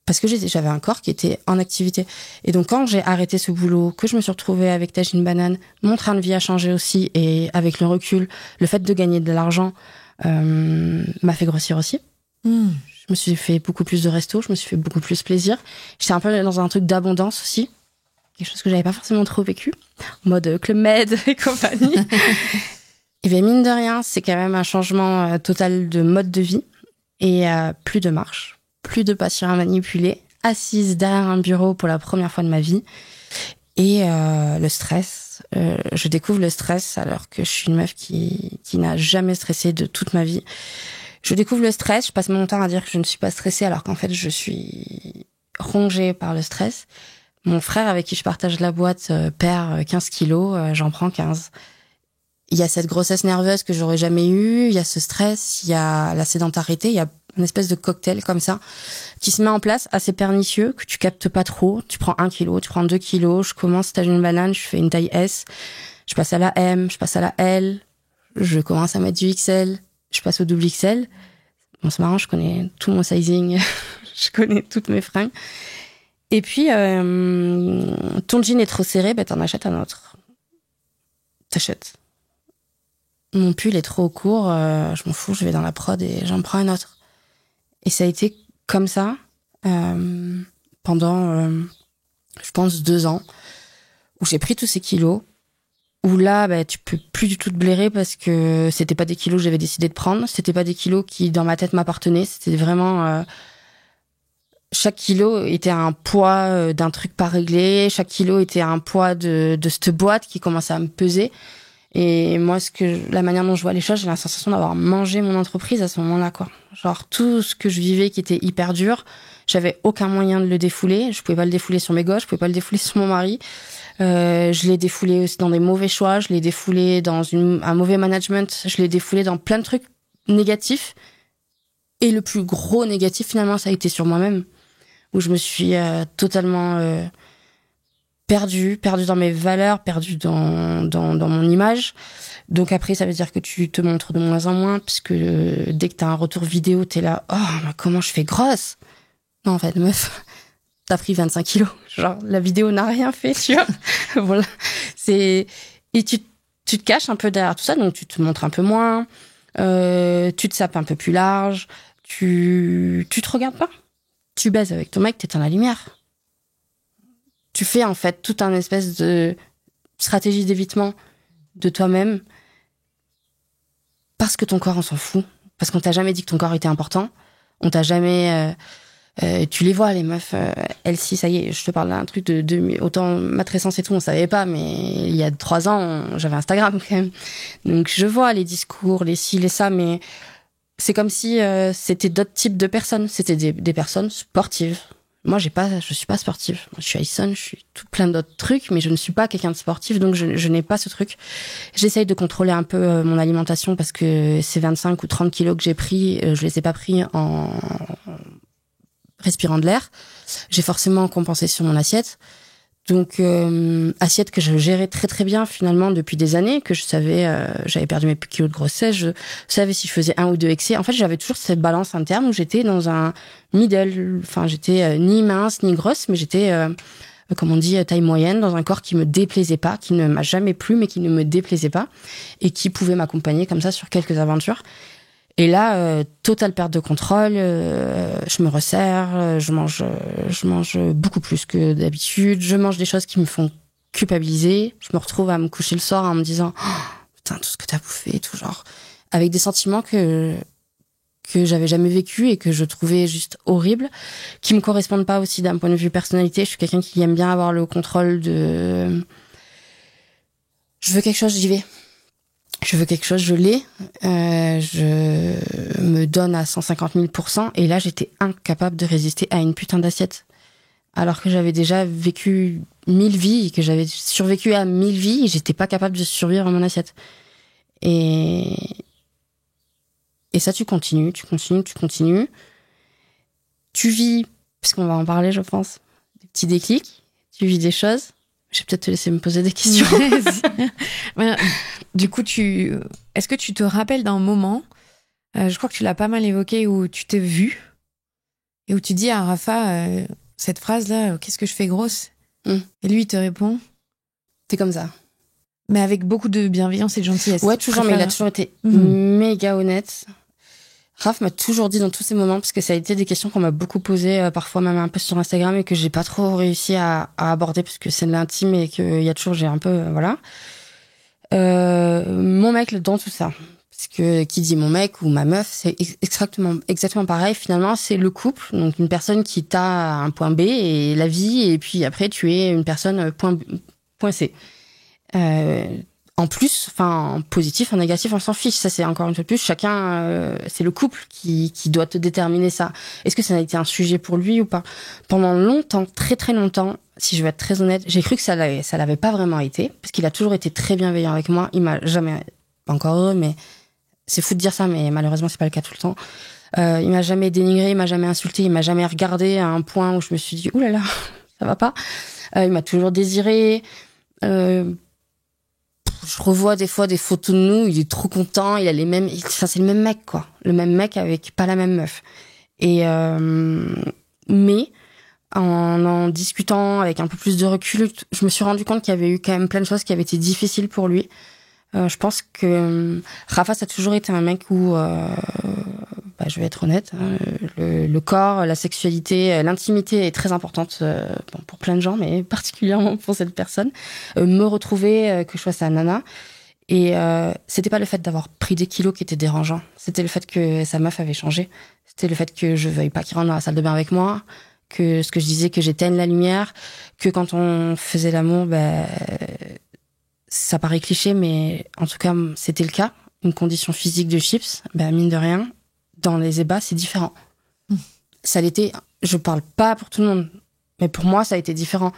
Parce que j'avais un corps qui était en activité. Et donc, quand j'ai arrêté ce boulot, que je me suis retrouvée avec Tajine Banane, mon train de vie a changé aussi. Et avec le recul, le fait de gagner de l'argent m'a fait grossir aussi. Je me suis fait beaucoup plus de restos, je me suis fait beaucoup plus plaisir. J'étais un peu dans un truc d'abondance aussi. Quelque chose que j'avais pas forcément trop vécu. En mode Club Med et compagnie. Et bien, mine de rien, c'est quand même un changement total de mode de vie. Et plus de marche, plus de patients à manipuler, assise derrière un bureau pour la première fois de ma vie. Et le stress, je découvre le stress alors que je suis une meuf qui n'a jamais stressé de toute ma vie. Je découvre le stress, je passe mon temps à dire que je ne suis pas stressée alors qu'en fait je suis rongée par le stress. Mon frère avec qui je partage la boîte perd 15 kilos, j'en prends 15. Il y a cette grossesse nerveuse que j'aurais jamais eue, il y a ce stress, il y a la sédentarité, il y a une espèce de cocktail comme ça qui se met en place, assez pernicieux, que tu captes pas trop. Tu prends 1 kilo, tu prends 2 kilos, je commence Tajine Banane, je fais une taille S, je passe à la M, je passe à la L, je commence à mettre du XL, je passe au double XL. Bon, c'est marrant, je connais tout mon sizing, je connais toutes mes fringues. Et puis, ton jean est trop serré, t'en achètes un autre. T'achètes. Mon pull est trop court, je m'en fous, je vais dans la prod et j'en prends un autre. Et ça a été comme ça pendant, je pense, 2 ans, où j'ai pris tous ces kilos, où là, tu peux plus du tout te blairer parce que c'était pas des kilos que j'avais décidé de prendre, c'était pas des kilos qui, dans ma tête, m'appartenaient, c'était vraiment... chaque kilo était un poids d'un truc pas réglé, chaque kilo était un poids de cette boîte qui commençait à me peser. Et moi, la manière dont je vois les choses, j'ai la sensation d'avoir mangé mon entreprise à ce moment-là, quoi. Genre, tout ce que je vivais qui était hyper dur, j'avais aucun moyen de le défouler. Je pouvais pas le défouler sur mes gosses, je pouvais pas le défouler sur mon mari. Je l'ai défoulé aussi dans des mauvais choix, je l'ai défoulé dans un mauvais management, je l'ai défoulé dans plein de trucs négatifs. Et le plus gros négatif, finalement, ça a été sur moi-même, où je me suis totalement perdue dans mes valeurs, perdue dans mon image. Donc après, ça veut dire que tu te montres de moins en moins, puisque dès que t'as un retour vidéo, t'es là, oh, mais comment je fais grosse? Non, en fait, meuf, t'as pris 25 kilos. Genre, la vidéo n'a rien fait, tu vois. Voilà. Et tu te caches un peu derrière tout ça, donc tu te montres un peu moins, tu te sapes un peu plus large, tu te regardes pas. Tu baises avec ton mec, t'éteins la lumière. Tu fais en fait toute un espèce de stratégie d'évitement de toi-même parce que ton corps, on s'en fout. Parce qu'on t'a jamais dit que ton corps était important. On t'a jamais... tu les vois, les meufs, elles, si, ça y est, je te parle d'un truc de autant matrescence et tout, on savait pas, mais il y a 3 ans, j'avais Instagram quand même. Donc je vois les discours, les ci, les ça, mais c'est comme si c'était d'autres types de personnes. C'était des personnes sportives. Moi, je suis pas sportive. Moi, je suis Aïsson, je suis tout plein d'autres trucs, mais je ne suis pas quelqu'un de sportif, donc je n'ai pas ce truc. J'essaye de contrôler un peu mon alimentation parce que ces 25 ou 30 kilos que j'ai pris, je les ai pas pris en respirant de l'air. J'ai forcément compensé sur mon assiette. Donc, assiette que je gérais très très bien finalement depuis des années, que je savais, j'avais perdu mes kilos de grossesse, je savais si je faisais 1 ou 2 excès. En fait, j'avais toujours cette balance interne où j'étais dans un middle. Enfin, j'étais ni mince ni grosse, mais j'étais, comme on dit, taille moyenne, dans un corps qui me déplaisait pas, qui ne m'a jamais plu, mais qui ne me déplaisait pas, et qui pouvait m'accompagner comme ça sur quelques aventures. Et là, totale perte de contrôle, je me resserre, je mange beaucoup plus que d'habitude, je mange des choses qui me font culpabiliser, je me retrouve à me coucher le soir en me disant oh, putain, tout ce que t'as bouffé et tout, genre, avec des sentiments que j'avais jamais vécu et que je trouvais juste horribles, qui me correspondent pas aussi d'un point de vue personnalité. Je suis quelqu'un qui aime bien avoir le contrôle de... Je veux quelque chose, j'y vais. Je veux quelque chose, je l'ai. Je me donne à 150 000%. Et là, j'étais incapable de résister à une putain d'assiette. Alors que j'avais déjà vécu 1000 vies et que j'avais survécu à 1000 vies, et j'étais pas capable de survivre à mon assiette. Et ça, tu continues. Tu vis, parce qu'on va en parler, je pense, des petits déclics. Tu vis des choses. Je vais peut-être te laisser me poser des questions.
Du coup, est-ce que tu te rappelles d'un moment, je crois que tu l'as pas mal évoqué, où tu t'es vue et où tu dis à Rafa cette phrase-là, qu'est-ce que je fais grosse ? Et lui, il te répond,
t'es comme ça.
Mais avec beaucoup de bienveillance et de gentillesse.
Ouais, toujours, mais il a toujours été méga honnête. Raph m'a toujours dit dans tous ces moments, parce que ça a été des questions qu'on m'a beaucoup posées, parfois même un peu sur Instagram, et que j'ai pas trop réussi à aborder, parce que c'est de l'intime et qu'il y a toujours, j'ai un peu, voilà. Mon mec, dans tout ça, parce que qui dit mon mec ou ma meuf, c'est exactement pareil. Finalement, c'est le couple, donc une personne qui t'a à un point B et la vie, et puis après tu es une personne point C. En plus, enfin, en positif, en négatif, on s'en fiche. Ça, c'est encore une fois de plus, chacun, c'est le couple qui doit te déterminer ça. Est-ce que ça a été un sujet pour lui ou pas? Pendant longtemps, très très longtemps, si je veux être très honnête, j'ai cru que ça l'avait pas vraiment été, parce qu'il a toujours été très bienveillant avec moi. Il m'a jamais, pas encore heureux, mais c'est fou de dire ça, mais malheureusement, c'est pas le cas tout le temps. Il m'a jamais dénigré, il m'a jamais insulté, il m'a jamais regardé à un point où je me suis dit, ouh là là, ça va pas. Il m'a toujours désiré. Je revois des fois des photos de nous, il est trop content, il a les mêmes, c'est le même mec, quoi. Le même mec avec pas la même meuf. Et, mais, en discutant avec un peu plus de recul, je me suis rendu compte qu'il y avait eu quand même plein de choses qui avaient été difficiles pour lui. Je pense que Rafa, ça a toujours été un mec où, je vais être honnête, hein, le corps, la sexualité, l'intimité est très importante pour plein de gens, mais particulièrement pour cette personne. Me retrouver, que je sois sa nana. Et c'était pas le fait d'avoir pris des kilos qui était dérangeant. C'était le fait que sa meuf avait changé. C'était le fait que je veuille pas qu'il rentre dans la salle de bain avec moi. Que ce que je disais, que j'éteigne la lumière. Que quand on faisait l'amour, ça paraît cliché, mais en tout cas, c'était le cas. Une condition physique de chips, mine de rien, dans les ébats, c'est différent. Ça l'était, je parle pas pour tout le monde, mais pour moi, ça a été différent.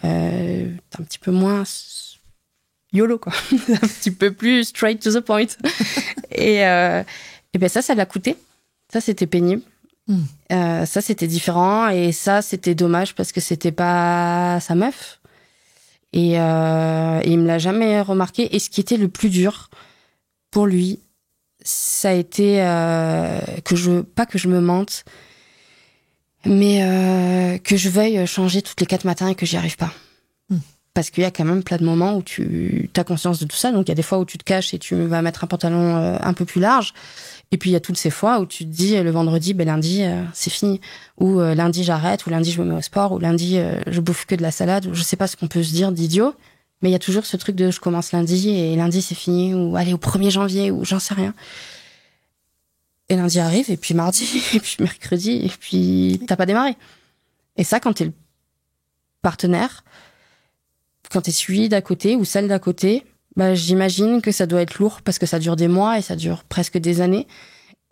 Un petit peu moins YOLO, quoi. Un petit peu plus straight to the point. Et ça l'a coûté. Ça, c'était pénible. Ça, c'était différent. Et ça, c'était dommage parce que c'était pas sa meuf. Et il me l'a jamais remarqué. Et ce qui était le plus dur pour lui, ça a été pas que je me mente, Mais que je veuille changer toutes les 4 matins et que j'y arrive pas. Parce qu'il y a quand même plein de moments où tu as conscience de tout ça. Donc il y a des fois où tu te caches et tu vas mettre un pantalon un peu plus large. Et puis il y a toutes ces fois où tu te dis le vendredi, lundi, c'est fini. Ou lundi, j'arrête. Ou lundi, je me mets au sport. Ou lundi, je bouffe que de la salade. Ou je sais pas ce qu'on peut se dire d'idiot. Mais il y a toujours ce truc de je commence lundi et lundi, c'est fini. Ou allez, au 1er janvier. Ou j'en sais rien. Et lundi arrive, et puis mardi, et puis mercredi, et puis t'as pas démarré. Et ça, quand t'es le partenaire, quand t'es celui d'à côté ou celle d'à côté, j'imagine que ça doit être lourd parce que ça dure des mois et ça dure presque des années.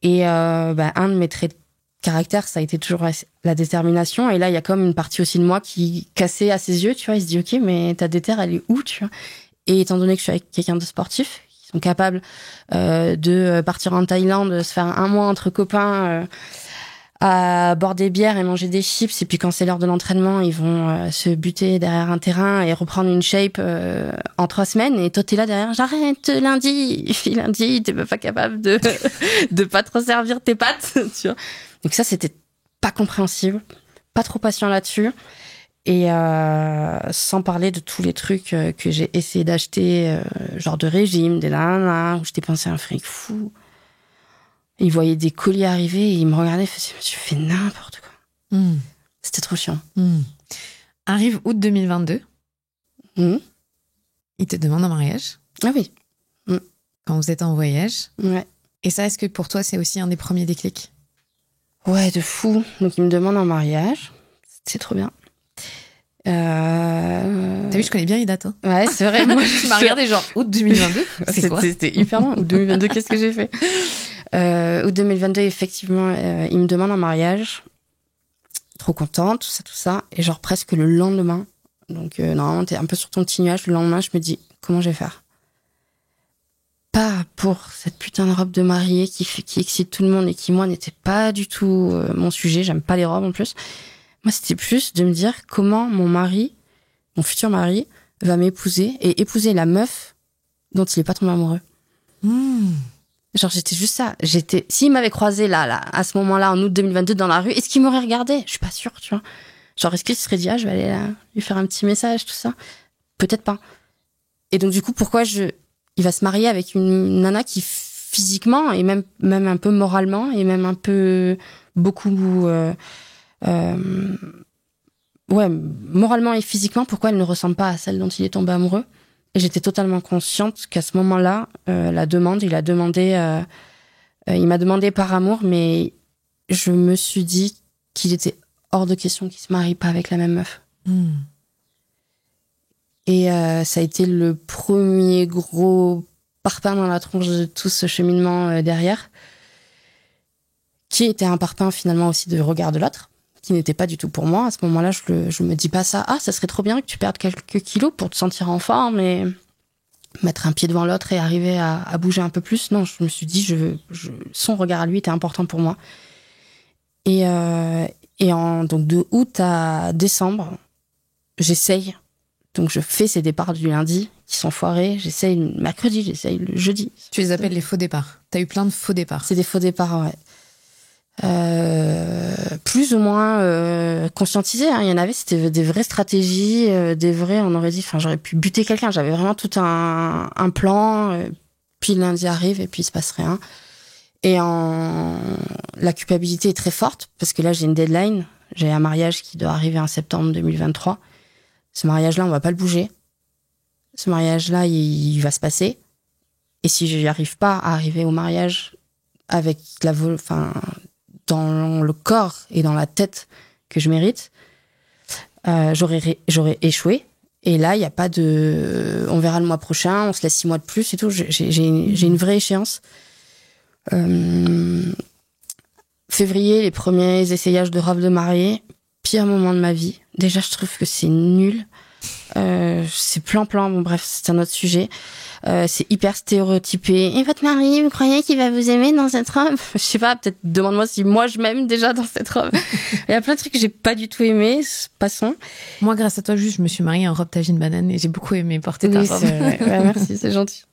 Et un de mes traits de caractère, ça a été toujours la détermination. Et là, il y a comme une partie aussi de moi qui cassait à ses yeux, tu vois. Il se dit, ok, mais ta déter, elle est où, tu vois? Et étant donné que je suis avec quelqu'un de sportif, qui sont capables de partir en Thaïlande, se faire un mois entre copains, à boire des bières et manger des chips, et puis quand c'est l'heure de l'entraînement, ils vont se buter derrière un terrain et reprendre une shape en 3 semaines, et toi t'es là derrière, j'arrête lundi, et puis lundi t'es même pas capable de pas trop servir tes pattes, tu vois. Donc ça, c'était pas compréhensible, pas trop patient là-dessus. Et sans parler de tous les trucs que j'ai essayé d'acheter, genre de régime, des nanas, où je dépensais un fric fou. Ils voyaient des colis arriver et ils me regardaient et faisaient, tu fais n'importe quoi. C'était trop chiant.
Arrive août 2022. Il te demande en mariage.
Ah oui.
Quand vous êtes en voyage.
Ouais.
Et ça, est-ce que pour toi, c'est aussi un des premiers déclics?
Ouais, de fou. Donc il me demande en mariage. C'est trop bien.
T'as vu, je connais bien les dates. Hein.
Ouais, c'est vrai. Moi,
tu m'as regardé genre août 2022. C'est quoi?
C'était hyper loin. Août 2022, qu'est-ce que j'ai fait? Août 2022, effectivement, il me demande en mariage. Trop contente, tout ça. Et genre presque le lendemain. Donc normalement, t'es un peu sur ton petit nuage. Le lendemain, je me dis, comment je vais faire? Pas pour cette putain de robe de mariée qui excite tout le monde et qui, moi, n'était pas du tout mon sujet. J'aime pas les robes en plus. Moi, c'était plus de me dire comment mon futur mari, va m'épouser et épouser la meuf dont il est pas tombé amoureux. Genre, j'étais juste ça. S'il m'avait croisé là, à ce moment-là, en août 2022, dans la rue, est-ce qu'il m'aurait regardé? Je suis pas sûre, tu vois. Genre, est-ce qu'il se serait dit, je vais aller là, lui faire un petit message, tout ça? Peut-être pas. Et donc, du coup, pourquoi il va se marier avec une nana qui, physiquement, et même un peu moralement, et même un peu, beaucoup, moralement et physiquement, pourquoi elle ne ressemble pas à celle dont il est tombé amoureux? Et j'étais totalement consciente qu'à ce moment-là, il m'a demandé par amour, mais je me suis dit qu'il était hors de question qu'il se marie pas avec la même meuf. Et ça a été le premier gros parpaing dans la tronche de tout ce cheminement derrière, qui était un parpaing finalement aussi de regard de l'autre, qui n'était pas du tout pour moi. À ce moment-là, je me dis pas ça. Ah, ça serait trop bien que tu perdes quelques kilos pour te sentir en forme et mettre un pied devant l'autre et arriver à bouger un peu plus. Non, je me suis dit, son regard à lui était important pour moi. Et donc de août à décembre, j'essaye. Donc je fais ces départs du lundi qui sont foirés. J'essaye le mercredi, j'essaye le jeudi.
Tu les appelles les faux départs. T'as eu plein de faux départs.
C'est des faux départs, ouais. Plus ou moins conscientisés, hein. Il y en avait, c'était des vraies stratégies, on aurait dit, j'aurais pu buter quelqu'un. J'avais vraiment tout un plan. Puis lundi arrive et puis il se passe rien. Et la culpabilité est très forte parce que là j'ai une deadline. J'ai un mariage qui doit arriver en septembre 2023. Ce mariage-là, on va pas le bouger. Ce mariage-là, il va se passer. Et si je n'y arrive pas à arriver au mariage avec dans le corps et dans la tête que je mérite, j'aurais échoué. Et là, il n'y a pas de... On verra le mois prochain, on se laisse 6 mois de plus et tout. J'ai une vraie échéance. Février, les premiers essayages de robe de mariée, pire moment de ma vie. Déjà, je trouve que c'est nul. C'est plan-plan, bon bref, c'est un autre sujet. C'est hyper stéréotypé. Et votre mari, vous croyez qu'il va vous aimer dans cette robe? Je sais pas, peut-être demande-moi si moi je m'aime déjà dans cette robe. Il y a plein de trucs que j'ai pas du tout aimé, passons.
Moi, grâce à toi, juste, je me suis mariée en robe tagine banane et j'ai beaucoup aimé porter ta robe.
Ouais, merci, c'est gentil.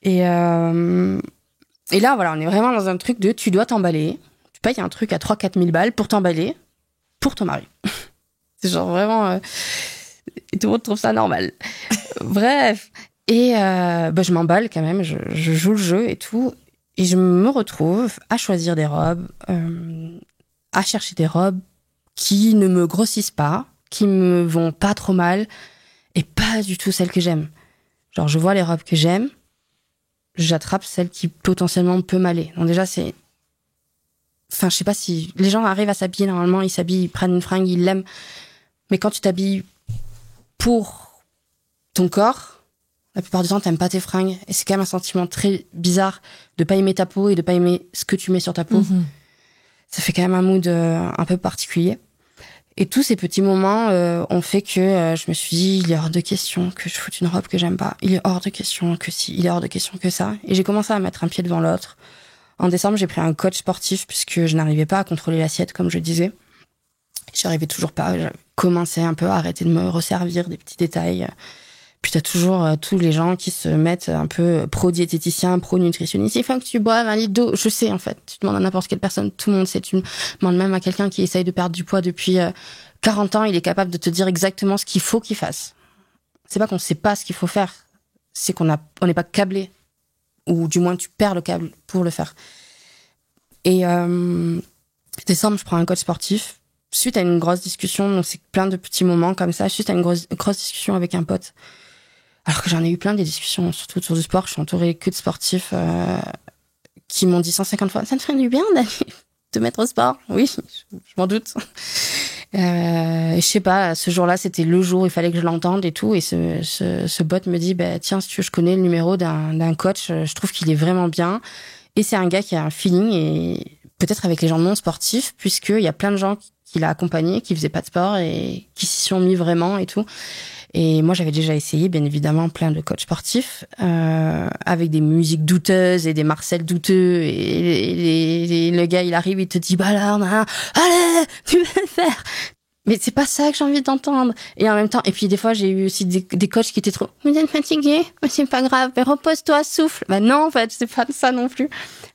Et là, voilà, on est vraiment dans un truc de tu dois t'emballer. Tu payes un truc à 3-4 000 balles pour t'emballer. pour ton mari. C'est genre vraiment... et tout le monde trouve ça normal. Bref. Et je m'emballe quand même, je joue le jeu et tout. Et je me retrouve à choisir des robes, à chercher des robes qui ne me grossissent pas, qui me vont pas trop mal, et pas du tout celles que j'aime. Genre, je vois les robes que j'aime, j'attrape celles qui potentiellement peut m'aller. Donc déjà, c'est... Enfin, je sais pas si... Les gens arrivent à s'habiller, normalement, ils s'habillent, ils prennent une fringue, ils l'aiment. Mais quand tu t'habilles pour ton corps, la plupart du temps, t'aimes pas tes fringues. Et c'est quand même un sentiment très bizarre de pas aimer ta peau et de pas aimer ce que tu mets sur ta peau.
Mhm.
Ça fait quand même un mood un peu particulier. Et tous ces petits moments ont fait que je me suis dit, il est hors de question que je foute une robe que j'aime pas. Il est hors de question que si, il est hors de question que ça. Et j'ai commencé à mettre un pied devant l'autre. En décembre, j'ai pris un coach sportif puisque je n'arrivais pas à contrôler l'assiette, comme je disais. J'arrivais toujours pas. J'ai commencé un peu à arrêter de me resservir des petits détails. Puis t'as toujours tous les gens qui se mettent un peu pro-diététicien, pro-nutritionniste. Il faut que tu boives 1 litre d'eau. Je sais, en fait. Tu demandes à n'importe quelle personne, tout le monde sait. Tu demandes même à quelqu'un qui essaye de perdre du poids depuis 40 ans, il est capable de te dire exactement ce qu'il faut qu'il fasse. C'est pas qu'on sait pas ce qu'il faut faire. C'est qu'on n'est pas câblé. Ou du moins, tu perds le câble pour le faire. Et décembre, je prends un coach sportif. Suite à une grosse discussion, donc c'est plein de petits moments comme ça. Suite à une grosse discussion avec un pote. Alors que j'en ai eu plein des discussions, surtout autour du sport. Je suis entourée que de sportifs qui m'ont dit 150 fois « Ça te ferait du bien d'aller te mettre au sport ?» Oui, je m'en doute. Je sais pas, ce jour-là, c'était le jour où il fallait que je l'entende et tout. Et ce bot me dit « Tiens, si tu veux, je connais le numéro d'un coach. Je trouve qu'il est vraiment bien. » Et c'est un gars qui a un feeling, et peut-être avec les gens non sportifs, puisqu'il y a plein de gens qui l'a accompagné, qui faisaient pas de sport et qui s'y sont mis vraiment et tout. Et moi, j'avais déjà essayé, bien évidemment, plein de coachs sportifs, avec des musiques douteuses et des Marcel douteux. Et le gars, il arrive, il te dit, là, allez, tu vas le faire. Mais c'est pas ça que j'ai envie d'entendre. Et en même temps, et puis des fois, j'ai eu aussi des coachs qui étaient trop, vous êtes fatigué, mais c'est pas grave, mais repose-toi, souffle. Non, en fait, c'est pas ça non plus.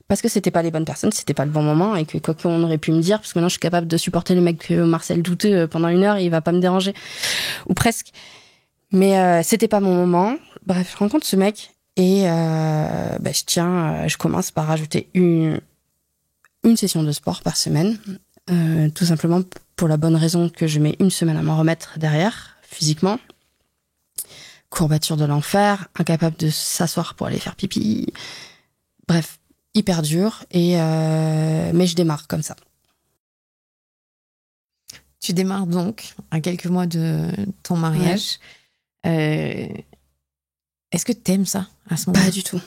Parce que c'était pas les bonnes personnes, c'était pas le bon moment, et que quoi qu'on aurait pu me dire, parce que maintenant, je suis capable de supporter le mec Marcel douteux pendant 1 heure, et il va pas me déranger. Ou presque. Mais c'était pas mon moment. Bref, je rencontre ce mec et je commence par rajouter une session de sport par semaine, tout simplement pour la bonne raison que je mets 1 semaine à m'en remettre derrière, physiquement. Courbature de l'enfer, incapable de s'asseoir pour aller faire pipi. Bref, hyper dur, mais je démarre comme ça.
Tu démarres donc à quelques mois de ton mariage. Ouais. Est-ce que t'aimes ça à ce moment-là ?
Pas du tout.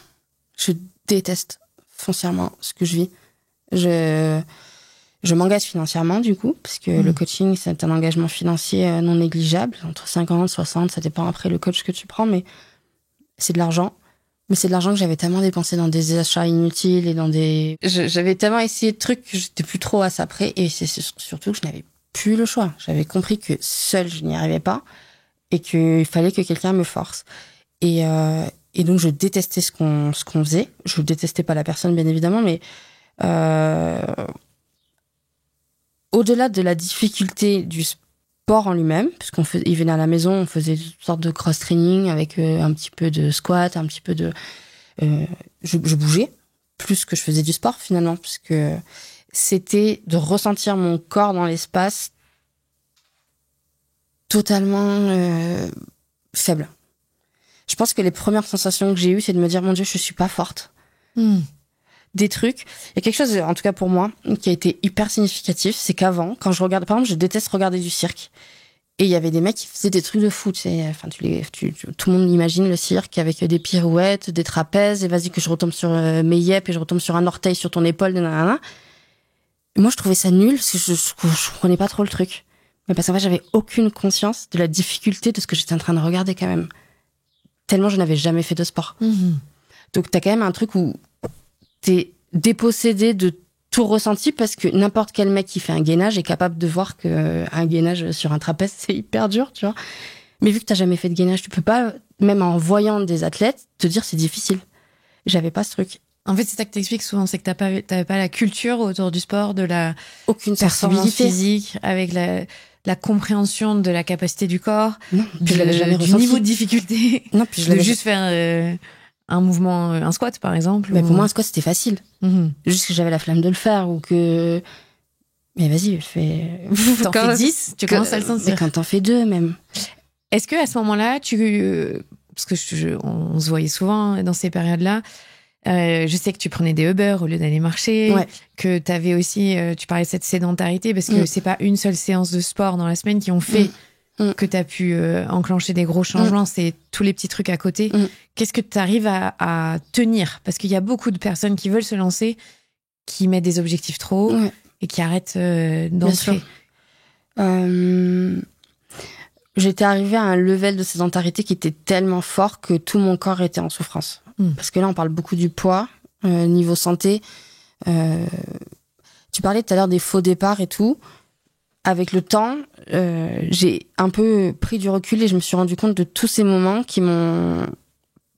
Je déteste foncièrement ce que je vis. Je m'engage financièrement du coup, parce que le coaching, c'est un engagement financier non négligeable, entre 50, 60, ça dépend après le coach que tu prends, mais c'est de l'argent. Mais c'est de l'argent que j'avais tellement dépensé dans des achats inutiles et dans des... J'avais tellement essayé de trucs que j'étais plus trop à ça près, et c'est surtout que je n'avais plus le choix. J'avais compris que seule, je n'y arrivais pas, et qu'il fallait que quelqu'un me force. Et donc, je détestais ce qu'on faisait. Je détestais pas la personne, bien évidemment, mais au-delà de la difficulté du sport en lui-même, puisqu'il venait à la maison, on faisait une sorte de cross-training avec un petit peu de squat, un petit peu de... je bougeais plus que je faisais du sport, finalement, parce que c'était de ressentir mon corps dans l'espace totalement faible. Je pense que les premières sensations que j'ai eues, c'est de me dire, mon Dieu, je suis pas forte. Des trucs. Il y a quelque chose, en tout cas pour moi, qui a été hyper significatif, c'est qu'avant, quand je regarde, par exemple, je déteste regarder du cirque. Et il y avait des mecs qui faisaient des trucs de fou, tu sais. Enfin, tout le monde imagine le cirque avec des pirouettes, des trapèzes, et vas-y que je retombe sur mes yep, et je retombe sur un orteil sur ton épaule, nanana. Moi, je trouvais ça nul, parce que je comprenais pas trop le truc. Mais parce qu'en fait, j'avais aucune conscience de la difficulté de ce que j'étais en train de regarder quand même. Tellement je n'avais jamais fait de sport. Donc t'as quand même un truc où t'es dépossédé de tout ressenti, parce que n'importe quel mec qui fait un gainage est capable de voir que un gainage sur un trapèze, c'est hyper dur, tu vois. Mais vu que t'as jamais fait de gainage, tu peux pas, même en voyant des athlètes, te dire c'est difficile. J'avais pas ce truc.
En fait, c'est ça que t'expliques souvent, c'est que t'avais pas la culture autour du sport, de la
aucune
performance
sensibilité
physique, avec la compréhension de la capacité du corps,
non, puis je l'avais jamais
du
ressenti.
niveau de difficulté,
Non, puis je
de
l'avais
juste faire un mouvement, un squat par exemple.
mais pour moi un squat c'était facile.
Juste
que j'avais la flemme de le faire ou que mais vas-y fais
t'en fais 10, tu commences à le sentir.
Mais quand t'en fais 2 même.
Est-ce que à ce moment-là parce que on se voyait souvent dans ces périodes-là, je sais que tu prenais des Uber au lieu d'aller marcher, que t'avais aussi tu parlais de cette sédentarité parce que c'est pas une seule séance de sport dans la semaine qui ont fait que t'as pu enclencher des gros changements, c'est tous les petits trucs à côté. Qu'est-ce que t'arrives à tenir? Parce qu'il y a beaucoup de personnes qui veulent se lancer, qui mettent des objectifs trop hauts et qui arrêtent d'entrer.
J'étais arrivée à un level de sédentarité qui était tellement fort que tout mon corps était en souffrance. Parce que là, on parle beaucoup du poids, niveau santé. Tu parlais tout à l'heure des faux départs et tout. Avec le temps, j'ai un peu pris du recul et je me suis rendu compte de tous ces moments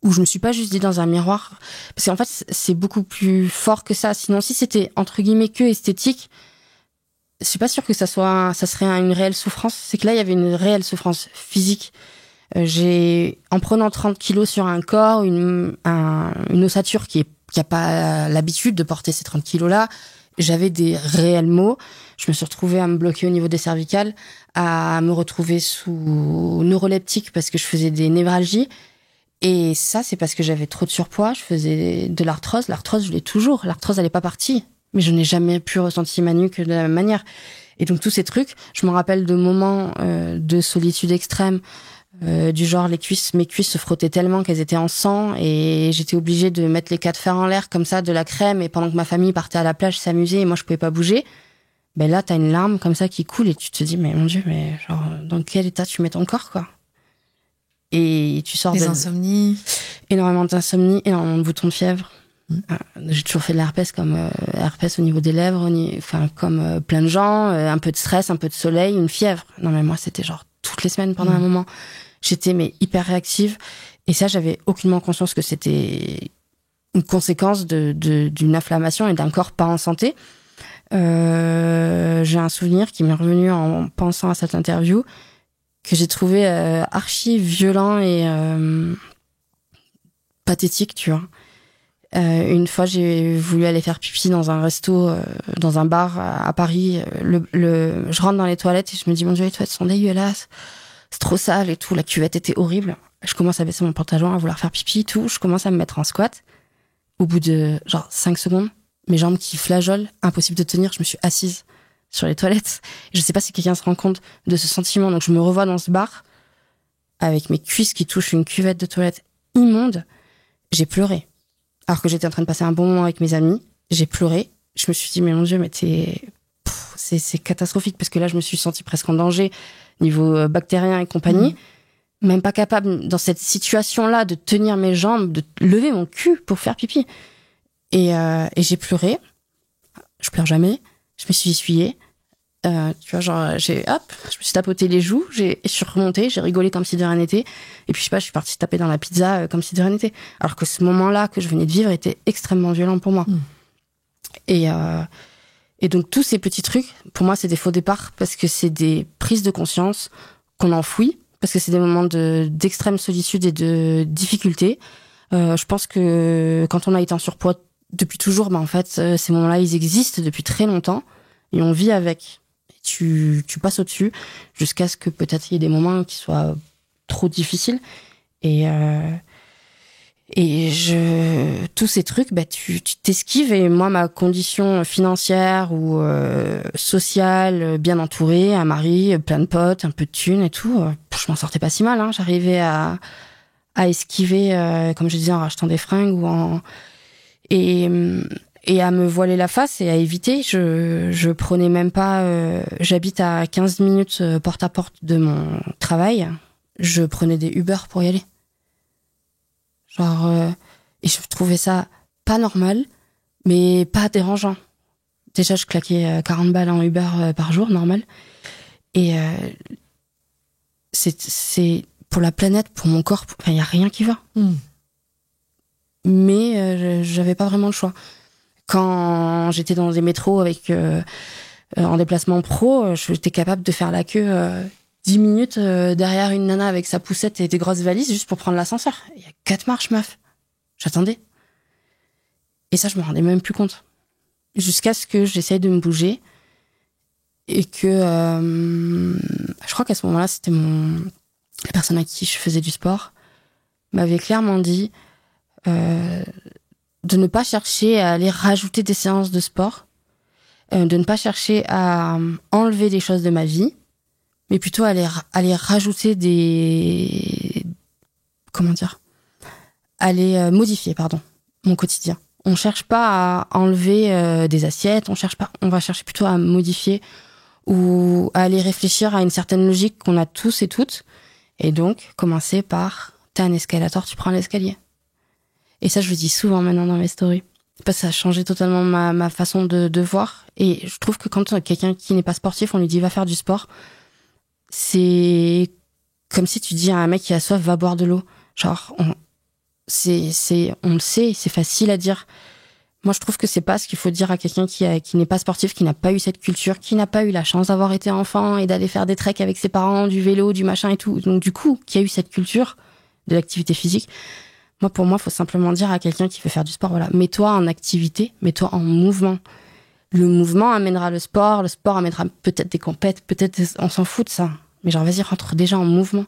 où je me suis pas juste dit dans un miroir. Parce qu'en fait, c'est beaucoup plus fort que ça. Sinon, si c'était, entre guillemets, que esthétique, je suis pas sûre que ça serait une réelle souffrance. C'est que là, il y avait une réelle souffrance physique. En prenant 30 kilos sur un corps, une ossature qui a pas l'habitude de porter ces 30 kilos-là, j'avais des réels maux. Je me suis retrouvée à me bloquer au niveau des cervicales, à me retrouver sous neuroleptique parce que je faisais des névralgies. Et ça, c'est parce que j'avais trop de surpoids. Je faisais de l'arthrose. L'arthrose, je l'ai toujours. L'arthrose, elle est pas partie. Mais je n'ai jamais plus ressenti ma nuque de la même manière. Et donc, tous ces trucs, je me rappelle de moments de solitude extrême, du genre mes cuisses se frottaient tellement qu'elles étaient en sang et j'étais obligée de mettre les 4 fers en l'air comme ça, de la crème, et pendant que ma famille partait à la plage s'amuser et moi je pouvais pas bouger, ben là t'as une larme comme ça qui coule et tu te dis mais mon Dieu, mais genre dans quel état tu mets ton corps quoi. Et tu sors
insomnies,
énormément d'insomnie, énormément de boutons de fièvre. J'ai toujours fait de l'herpès comme herpès au niveau des lèvres, comme plein de gens, un peu de stress, un peu de soleil, une fièvre. Non mais moi c'était genre toutes les semaines pendant un moment. J'étais hyper réactive et ça j'avais aucunement conscience que c'était une conséquence d'une inflammation et d'un corps pas en santé. J'ai un souvenir qui m'est revenu en pensant à cette interview que j'ai trouvé archi violent et pathétique, tu vois. Une fois, j'ai voulu aller faire pipi dans un resto, dans un bar à Paris. Je rentre dans les toilettes et je me dis, mon Dieu, les toilettes sont dégueulasses. C'est trop sale et tout. La cuvette était horrible. Je commence à baisser mon pantalon, à vouloir faire pipi et tout. Je commence à me mettre en squat. Au bout de, 5 secondes, mes jambes qui flageolent, impossible de tenir. Je me suis assise sur les toilettes. Je sais pas si quelqu'un se rend compte de ce sentiment. Donc, je me revois dans ce bar avec mes cuisses qui touchent une cuvette de toilette immonde. J'ai pleuré. Alors que j'étais en train de passer un bon moment avec mes amis, j'ai pleuré. Je me suis dit, mais mon Dieu, mais c'est catastrophique parce que là, je me suis sentie presque en danger niveau bactérien et compagnie. Même pas capable, dans cette situation-là, de tenir mes jambes, de lever mon cul pour faire pipi. Et j'ai pleuré. Je pleure jamais. Je me suis essuyée. Tu vois, je me suis tapoté les joues, je suis remontée, j'ai rigolé comme si de rien n'était. Et puis, je sais pas, je suis partie taper dans la pizza comme si de rien n'était. Alors que ce moment-là que je venais de vivre était extrêmement violent pour moi. Et donc, tous ces petits trucs, pour moi, c'est des faux départs parce que c'est des prises de conscience qu'on enfouit, parce que c'est des moments d'extrême solitude et de difficulté. Je pense que quand on a été en surpoids depuis toujours, en fait, ces moments-là, ils existent depuis très longtemps et on vit avec. Tu passes au-dessus jusqu'à ce que peut-être il y ait des moments qui soient trop difficiles. Et tous ces trucs, tu t'esquives. Et moi, ma condition financière ou sociale, bien entourée, un mari, plein de potes, un peu de thunes et tout, je m'en sortais pas si mal. J'arrivais à esquiver, comme je disais, en rachetant des fringues et à me voiler la face et à éviter. Je prenais même pas... j'habite à 15 minutes porte à porte de mon travail. Je prenais des Uber pour y aller. Et je trouvais ça pas normal, mais pas dérangeant. Déjà, je claquais 40 balles en Uber par jour, normal. Et c'est pour la planète, pour mon corps, il y a rien qui va. mais j'avais pas vraiment le choix. Quand j'étais dans des métros en déplacement pro, j'étais capable de faire la queue 10 minutes derrière une nana avec sa poussette et des grosses valises juste pour prendre l'ascenseur. Il y a 4 marches, meuf. J'attendais. Et ça, je me rendais même plus compte. Jusqu'à ce que j'essaye de me bouger et que je crois qu'à ce moment-là, c'était la personne à qui je faisais du sport m'avait clairement dit de ne pas chercher à aller rajouter des séances de sport, de ne pas chercher à enlever des choses de ma vie, mais plutôt à aller rajouter modifier, mon quotidien. On cherche pas à enlever des assiettes, on va chercher plutôt à modifier ou à aller réfléchir à une certaine logique qu'on a tous et toutes. Et donc, commencer par, t'as un escalator, tu prends l'escalier. Et ça, je le dis souvent maintenant dans mes stories. Parce que ça a changé totalement ma façon de voir. Et je trouve que quand quelqu'un qui n'est pas sportif, on lui dit va faire du sport, c'est comme si tu dis à un mec qui a soif, va boire de l'eau. Genre, on le sait, c'est facile à dire. Moi, je trouve que c'est pas ce qu'il faut dire à quelqu'un qui n'est pas sportif, qui n'a pas eu cette culture, qui n'a pas eu la chance d'avoir été enfant et d'aller faire des treks avec ses parents, du vélo, du machin et tout. Donc, du coup, qui a eu cette culture de l'activité physique. Pour moi, faut simplement dire à quelqu'un qui veut faire du sport, voilà, mets-toi en activité, mets-toi en mouvement. Le mouvement amènera le sport amènera peut-être des compètes, on s'en fout de ça. Mais genre, vas-y, rentre déjà en mouvement.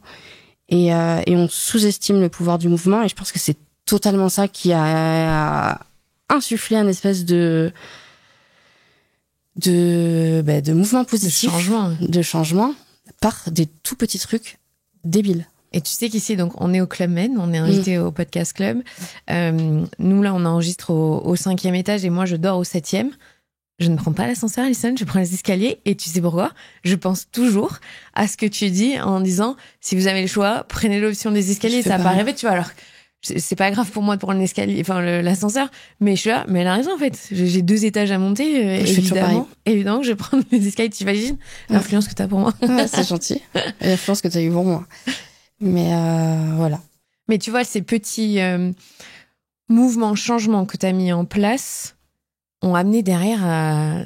Et on sous-estime le pouvoir du mouvement, et je pense que c'est totalement ça qui a insufflé un espèce de mouvement positif, de changement par des tout petits trucs débiles.
Et tu sais qu'ici, donc, on est au Club Med, on est invité au Podcast Club. Nous, là, on enregistre au 5e étage et moi, je dors au 7e. Je ne prends pas l'ascenseur, Alison, je prends les escaliers. Et tu sais pourquoi ? Je pense toujours à ce que tu dis en disant, si vous avez le choix, prenez l'option des escaliers. Ça va rêver, tu vois. Alors, c'est pas grave pour moi de prendre l'escalier, l'ascenseur, mais je suis là, mais elle a raison, en fait. J'ai 2 étages à monter, évidemment que je vais prendre les escaliers. Tu imagines l'influence que t'as pour moi.
Ouais, c'est gentil. L'influence que t'as eu pour moi. Mais voilà.
Mais tu vois, ces petits mouvements, changements que t'as mis en place ont amené derrière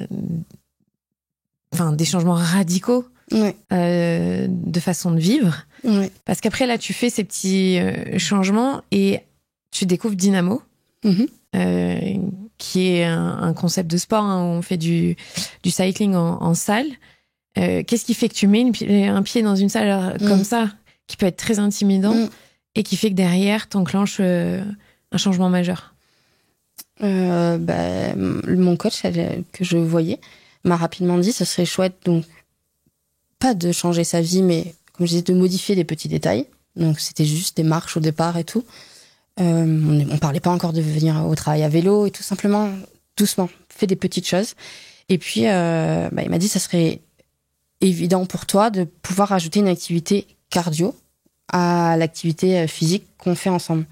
des changements radicaux de façon de vivre. Ouais. Parce qu'après, là, tu fais ces petits changements et tu découvres Dynamo, qui est un concept de sport, hein, où on fait du cycling en salle. Qu'est-ce qui fait que tu mets un pied dans une salle comme ça, qui peut être très intimidant, et qui fait que derrière, t'enclenches un changement majeur?
Mon coach que je voyais m'a rapidement dit ce serait chouette, donc pas de changer sa vie, mais comme je disais, de modifier des petits détails. Donc c'était juste des marches au départ et tout. On parlait pas encore de venir au travail à vélo, et tout simplement doucement, fais des petites choses. Et puis il m'a dit ça serait évident pour toi de pouvoir ajouter une activité cardio à l'activité physique qu'on fait ensemble.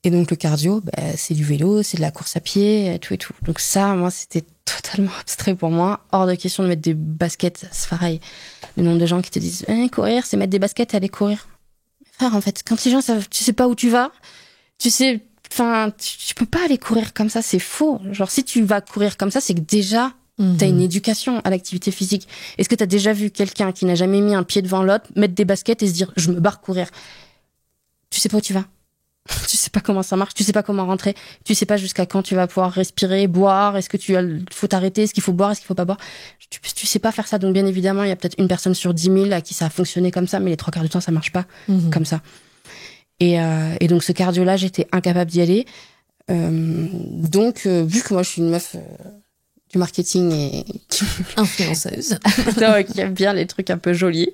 Et donc le cardio, c'est du vélo, c'est de la course à pied, tout et tout. Donc ça, moi, c'était totalement abstrait pour moi. Hors de question de mettre des baskets, c'est pareil. Le nombre de gens qui te disent courir, c'est mettre des baskets et aller courir. Frère, en fait, quand les gens savent, tu sais pas où tu vas, tu peux pas aller courir comme ça, c'est faux. Genre, si tu vas courir comme ça, c'est que déjà, t'as une éducation à l'activité physique. Est-ce que t'as déjà vu quelqu'un qui n'a jamais mis un pied devant l'autre, mettre des baskets et se dire, je me barre courir? Tu sais pas où tu vas. Tu sais pas comment ça marche, tu sais pas comment rentrer, tu sais pas jusqu'à quand tu vas pouvoir respirer, boire, est-ce que faut t'arrêter, est-ce qu'il faut boire, est-ce qu'il faut pas boire. Tu sais pas faire ça, donc bien évidemment, il y a peut-être une personne sur 10 000 à qui ça a fonctionné comme ça, mais les 3/4 du temps, ça marche pas comme ça. Et donc ce cardio-là, j'étais incapable d'y aller. Donc, vu que moi, je suis une meuf du marketing et
influenceuse,
qui aime bien les trucs un peu jolis,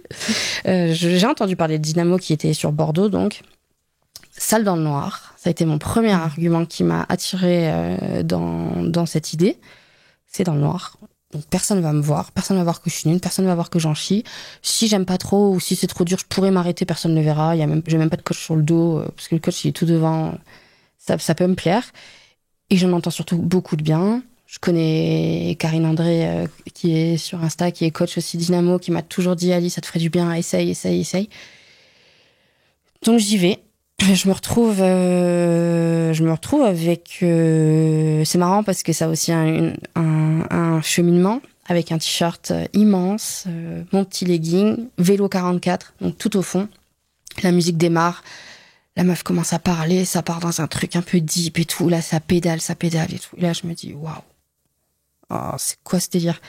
j'ai entendu parler de Dynamo qui était sur Bordeaux, donc salle dans le noir. Ça a été mon premier argument qui m'a attirée dans cette idée. C'est dans le noir. Donc personne va me voir, personne va voir que je suis nulle, personne va voir que j'en chie. Si j'aime pas trop ou si c'est trop dur, je pourrais m'arrêter, personne ne verra. J'ai même pas de coach sur le dos parce que le coach il est tout devant. Ça peut me plaire. Et j'en entends surtout beaucoup de bien. Je connais Karine André qui est sur Insta, qui est coach aussi Dynamo, qui m'a toujours dit Ali, ça te ferait du bien, essaye. Donc j'y vais. je me retrouve avec... c'est marrant parce que ça a aussi un cheminement avec un t-shirt immense, mon petit legging, vélo 44, donc tout au fond. La musique démarre, la meuf commence à parler, ça part dans un truc un peu deep et tout. Là, ça pédale et tout. Et là, je me dis, waouh, oh, c'est quoi ce délire?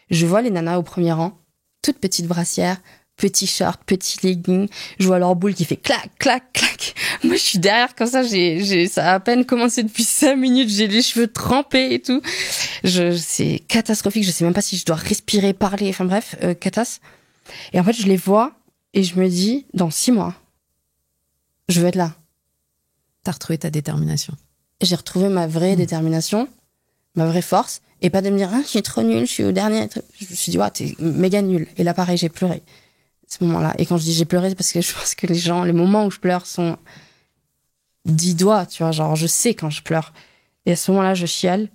Je vois les nanas au premier rang, toutes petites brassières, petit short, petit legging. Je vois leur boule qui fait clac, clac, clac. Moi, je suis derrière comme ça. Ça a à peine commencé depuis 5 minutes. J'ai les cheveux trempés et tout. C'est catastrophique. Je sais même pas si je dois respirer, parler. Enfin bref, catas. Et en fait, je les vois et je me dis, dans 6 mois, je veux être là.
T'as retrouvé ta détermination.
J'ai retrouvé ma vraie détermination, ma vraie force. Et pas de me dire, ah, je suis trop nulle, je suis au dernier. Je me suis dit, ouais, t'es méga nulle. Et là, pareil, j'ai pleuré. Ce moment-là. Et quand je dis j'ai pleuré, c'est parce que je pense que les moments où je pleure sont 10 doigts, tu vois, genre je sais quand je pleure. Et à ce moment-là, je chiale.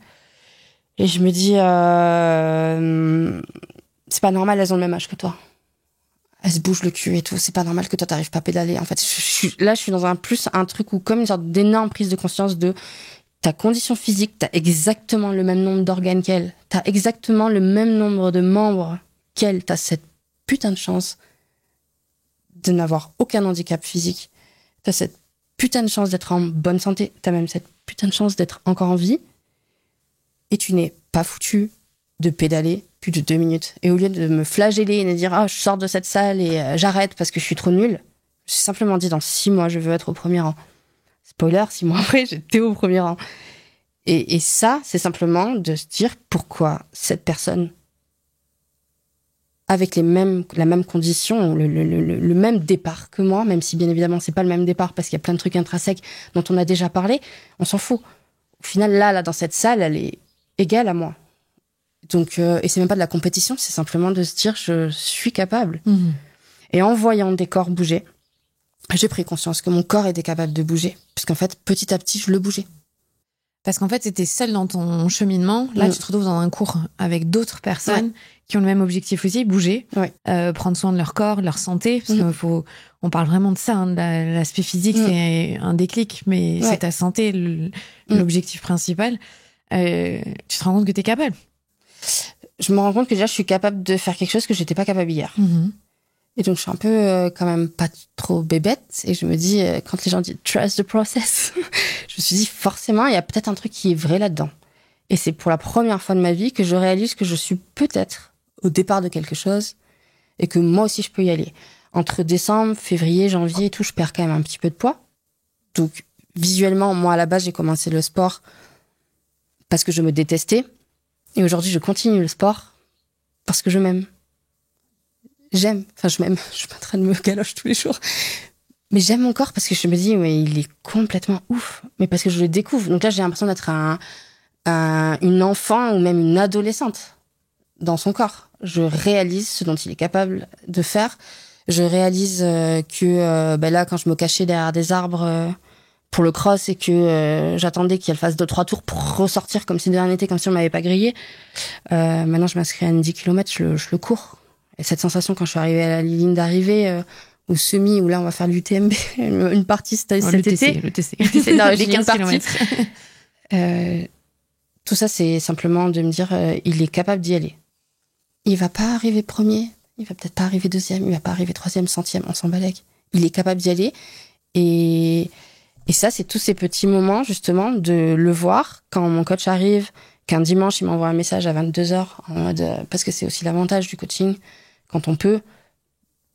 Et je me dis, c'est pas normal, elles ont le même âge que toi. Elles se bougent le cul et tout, c'est pas normal que toi t'arrives pas à pédaler. En fait, je suis dans un truc où comme une sorte d'énorme prise de conscience de ta condition physique, t'as exactement le même nombre d'organes qu'elle, t'as exactement le même nombre de membres qu'elle, t'as cette putain de chance de n'avoir aucun handicap physique. T'as cette putain de chance d'être en bonne santé. T'as même cette putain de chance d'être encore en vie. Et tu n'es pas foutu de pédaler plus de 2 minutes. Et au lieu de me flageller et de dire « Ah, je sors de cette salle et j'arrête parce que je suis trop nulle », j'ai simplement dit « Dans 6 mois, je veux être au premier rang ». Spoiler, 6 mois après, j'étais au premier rang. Et ça, c'est simplement de se dire pourquoi cette personne avec la même condition, le même départ que moi, même si bien évidemment c'est pas le même départ parce qu'il y a plein de trucs intrinsèques dont on a déjà parlé, on s'en fout. Au final, là, dans cette salle, elle est égale à moi. Donc, et c'est même pas de la compétition, c'est simplement de se dire je suis capable. Mmh. Et en voyant des corps bouger, j'ai pris conscience que mon corps était capable de bouger, puisqu'en fait, petit à petit, je le bougeais.
Parce qu'en fait, t'étais seule dans ton cheminement. Là, tu te retrouves dans un cours avec d'autres personnes qui ont le même objectif aussi, bouger, prendre soin de leur corps, de leur santé. Parce qu'on parle vraiment de ça, hein, de l'aspect physique, c'est un déclic, mais c'est ta santé, l'objectif principal. Tu te rends compte que t'es capable.
Je me rends compte que déjà, je suis capable de faire quelque chose que j'étais pas capable hier. Mmh. Et donc, je suis un peu quand même pas trop bébête. Et je me dis, quand les gens disent « trust the process », je me suis dit, forcément, il y a peut-être un truc qui est vrai là-dedans. Et c'est pour la première fois de ma vie que je réalise que je suis peut-être au départ de quelque chose et que moi aussi, je peux y aller. Entre décembre, février, janvier et tout, je perds quand même un petit peu de poids. Donc, visuellement, moi, à la base, j'ai commencé le sport parce que je me détestais. Et aujourd'hui, je continue le sport parce que je m'aime. Je m'aime. Je suis pas en train de me galocher tous les jours. Mais j'aime mon corps parce que je me dis, mais il est complètement ouf. Mais parce que je le découvre. Donc là, j'ai l'impression d'être une enfant ou même une adolescente dans son corps. Je réalise ce dont il est capable de faire. Je réalise que là, quand je me cachais derrière des arbres pour le cross et que j'attendais qu'elle fasse 2-3 tours pour ressortir comme si de rien n'était, comme si on m'avait pas grillé. Maintenant, je m'inscris à une 10 km, je le cours. Et cette sensation quand je suis arrivée à la ligne d'arrivée, au semi, où là on va faire l'UTMB, une partie cet été.
Le TC.
Non, les 15 kilomètres. Tout ça, c'est simplement de me dire, il est capable d'y aller. Il va pas arriver premier, il va peut-être pas arriver deuxième, il va pas arriver troisième, centième, on s'en balèque. Il est capable d'y aller. Et ça, c'est tous ces petits moments, justement, de le voir quand mon coach arrive, qu'un dimanche, il m'envoie un message à 22h, en mode, parce que c'est aussi l'avantage du coaching, quand on peut,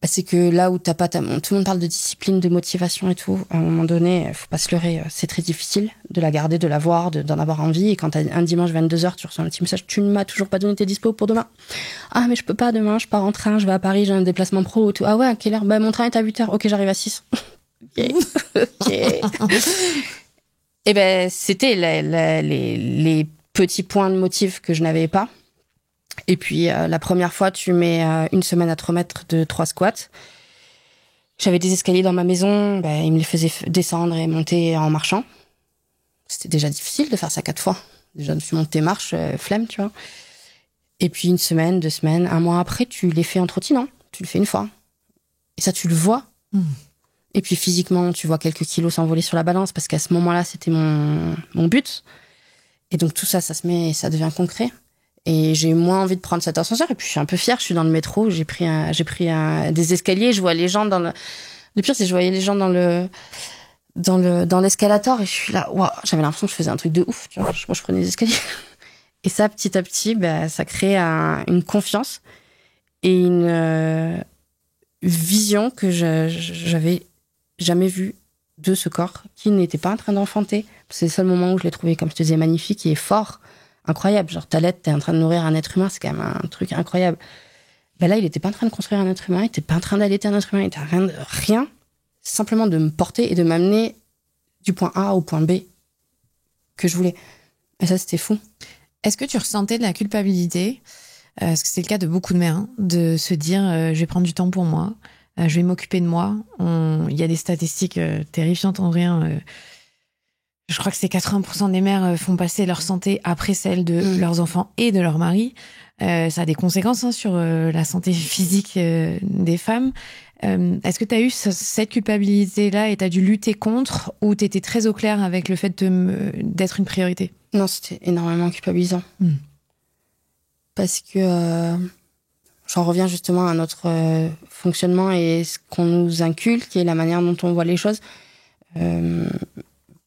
c'est que là où t'as pas tout le monde parle de discipline, de motivation et tout, à un moment donné, faut pas se leurrer, c'est très difficile de la garder, de la voir, d'en avoir envie, et quand t'as un dimanche 22h, tu reçois un petit message, tu ne m'as toujours pas donné tes dispos pour demain. Ah, mais je peux pas demain, je pars en train, je vais à Paris, j'ai un déplacement pro, tout. Ah ouais, à quelle heure? Mon train est à 8h, ok, j'arrive à 6. Ok. Et c'était les petits points de motif que je n'avais pas. Et puis, la première fois, tu mets une semaine à te remettre de 3 squats. J'avais des escaliers dans ma maison, ils me les faisaient descendre et monter en marchant. C'était déjà difficile de faire ça 4 fois. Déjà, je suis montée marche, flemme, tu vois. Et puis, 1 semaine, 2 semaines, 1 mois après, tu les fais en trottinant. Tu le fais 1 fois. Et ça, tu le vois. Et puis physiquement, tu vois quelques kilos s'envoler sur la balance parce qu'à ce moment-là, c'était mon but. Et donc tout ça, ça se met et ça devient concret. Et j'ai moins envie de prendre cet ascenseur. Et puis je suis un peu fière, je suis dans le métro, j'ai pris des escaliers, je vois les gens dans le... Le pire, c'est que je voyais les gens dans l'escalator et je suis là, waouh, j'avais l'impression que je faisais un truc de ouf, tu vois. Moi, je prenais les escaliers. Et ça, petit à petit, ça crée une confiance et une vision que j'avais jamais vue de ce corps qui n'était pas en train d'enfanter. C'est le seul moment où je l'ai trouvé, comme je te disais, magnifique et fort, incroyable. Genre, t'es en train de nourrir un être humain, c'est quand même un truc incroyable. Là, il était pas en train de construire un être humain, il était pas en train d'allaiter un être humain, il était rien, simplement de me porter et de m'amener du point A au point B que je voulais. Et ça, c'était fou.
Est-ce que tu ressentais de la culpabilité, parce que c'est le cas de beaucoup de mères, de se dire je vais prendre du temps pour moi, je vais m'occuper de moi. Il y a des statistiques terrifiantes, en vrai. Je crois que c'est 80% des mères font passer leur santé après celle de leurs enfants et de leur mari. Ça a des conséquences sur la santé physique des femmes. Est-ce que tu as eu cette culpabilité-là et tu as dû lutter contre, ou tu étais très au clair avec le fait d'être une priorité?
Non, c'était énormément culpabilisant. Parce que j'en reviens justement à notre fonctionnement et ce qu'on nous inculque et la manière dont on voit les choses.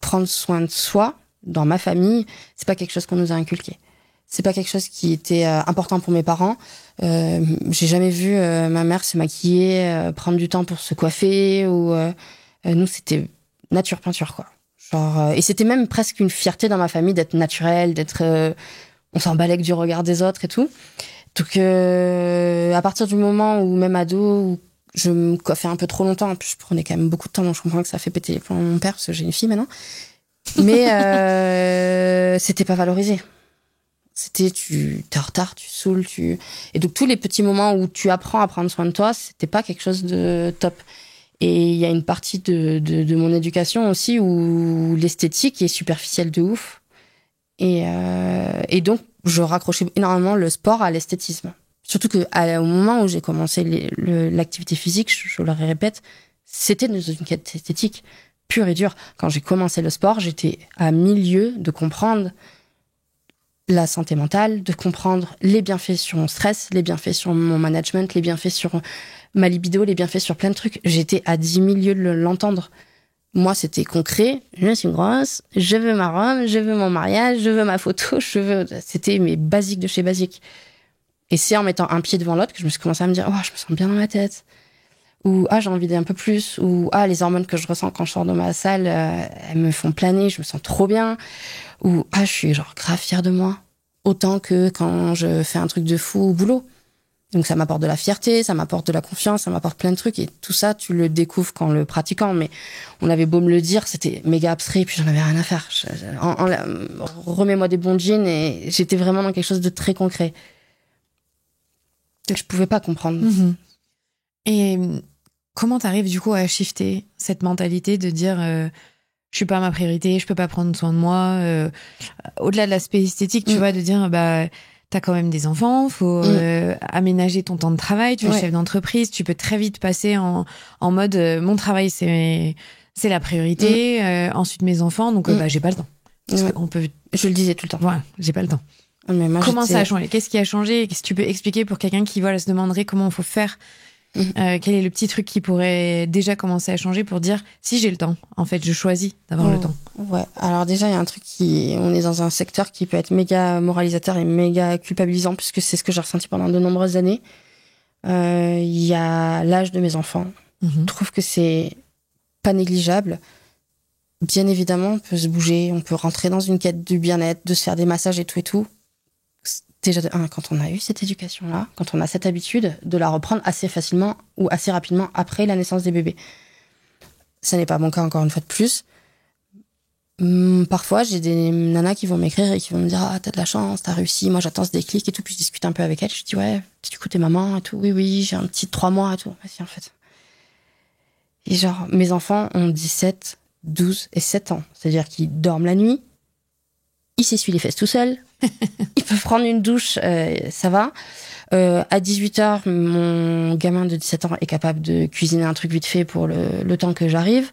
Prendre soin de soi, dans ma famille, c'est pas quelque chose qu'on nous a inculqué. C'est pas quelque chose qui était important pour mes parents. J'ai jamais vu ma mère se maquiller, prendre du temps pour se coiffer, ou nous, c'était nature peinture, quoi. Genre, et c'était même presque une fierté dans ma famille d'être naturelle, on s'en balèque du regard des autres et tout. Donc, à partir du moment où, même ado, où je me coiffais un peu trop longtemps, en plus, je prenais quand même beaucoup de temps, donc je comprends que ça fait péter les plombs à mon père, parce que j'ai une fille maintenant. Mais c'était pas valorisé. C'était, t'es en retard, tu saoules, Et donc, tous les petits moments où tu apprends à prendre soin de toi, c'était pas quelque chose de top. Et il y a une partie de mon éducation aussi où l'esthétique est superficielle de ouf. Et donc, je raccrochais énormément le sport à l'esthétisme. Surtout que au moment où j'ai commencé l'activité physique, je le répète, c'était dans une quête esthétique pure et dure. Quand j'ai commencé le sport, j'étais à milieu de comprendre la santé mentale, de comprendre les bienfaits sur mon stress, les bienfaits sur mon management, les bienfaits sur ma libido, les bienfaits sur plein de trucs. J'étais à 10 000 lieues de l'entendre. Moi, c'était concret. Je suis grosse, je veux ma robe, je veux mon mariage, je veux ma photo, C'était mes basiques de chez basiques. Et c'est en mettant un pied devant l'autre que je me suis commencé à me dire, oh, je me sens bien dans ma tête. Ou, j'ai envie d'aller un peu plus. Ou, les hormones que je ressens quand je sors de ma salle, elles me font planer, je me sens trop bien. Ou, je suis genre grave fière de moi. Autant que quand je fais un truc de fou au boulot. Donc ça m'apporte de la fierté, ça m'apporte de la confiance, ça m'apporte plein de trucs. Et tout ça, tu le découvres qu'en le pratiquant. Mais on avait beau me le dire, c'était méga abstrait, et puis j'en avais rien à faire. Remets-moi des bons jeans, et j'étais vraiment dans quelque chose de très concret. Je pouvais pas comprendre.
Et comment t'arrives du coup à shifter cette mentalité de dire je suis pas ma priorité, je peux pas prendre soin de moi, au-delà de l'aspect esthétique, tu vois, de dire t'as quand même des enfants, faut aménager ton temps de travail, tu es chef d'entreprise, tu peux très vite passer en mode mon travail c'est la priorité, ensuite mes enfants, donc j'ai pas le temps. Parce qu'on peut...
Je le disais tout le temps.
Voilà, j'ai pas le temps.
Mais moi,
comment ça a changé? Qu'est-ce qui a changé? Qu'est-ce que tu peux expliquer pour quelqu'un qui se demanderait comment il faut faire? Quel est le petit truc qui pourrait déjà commencer à changer pour dire si j'ai le temps, en fait je choisis d'avoir le temps?
Ouais, alors déjà il y a un truc on est dans un secteur qui peut être méga moralisateur et méga culpabilisant, puisque c'est ce que j'ai ressenti pendant de nombreuses années. Il y a l'âge de mes enfants. Je trouve que c'est pas négligeable. Bien évidemment, on peut se bouger, on peut rentrer dans une quête du bien-être, de se faire des massages et tout. Déjà, quand on a eu cette éducation-là, quand on a cette habitude de la reprendre assez facilement ou assez rapidement après la naissance des bébés. Ça n'est pas mon cas, encore une fois de plus. Parfois, j'ai des nanas qui vont m'écrire et qui vont me dire t'as de la chance, t'as réussi, moi j'attends ce déclic et tout, puis je discute un peu avec elles, je dis ouais, du coup t'es maman et tout, oui, j'ai un petit 3 mois et tout, vas-y en fait. Et genre, mes enfants ont 17, 12 et 7 ans, c'est-à-dire qu'ils dorment la nuit, ils s'essuient les fesses tout seuls, Ils peuvent prendre une douche, ça va. À 18h, mon gamin de 17 ans est capable de cuisiner un truc vite fait pour le temps que j'arrive.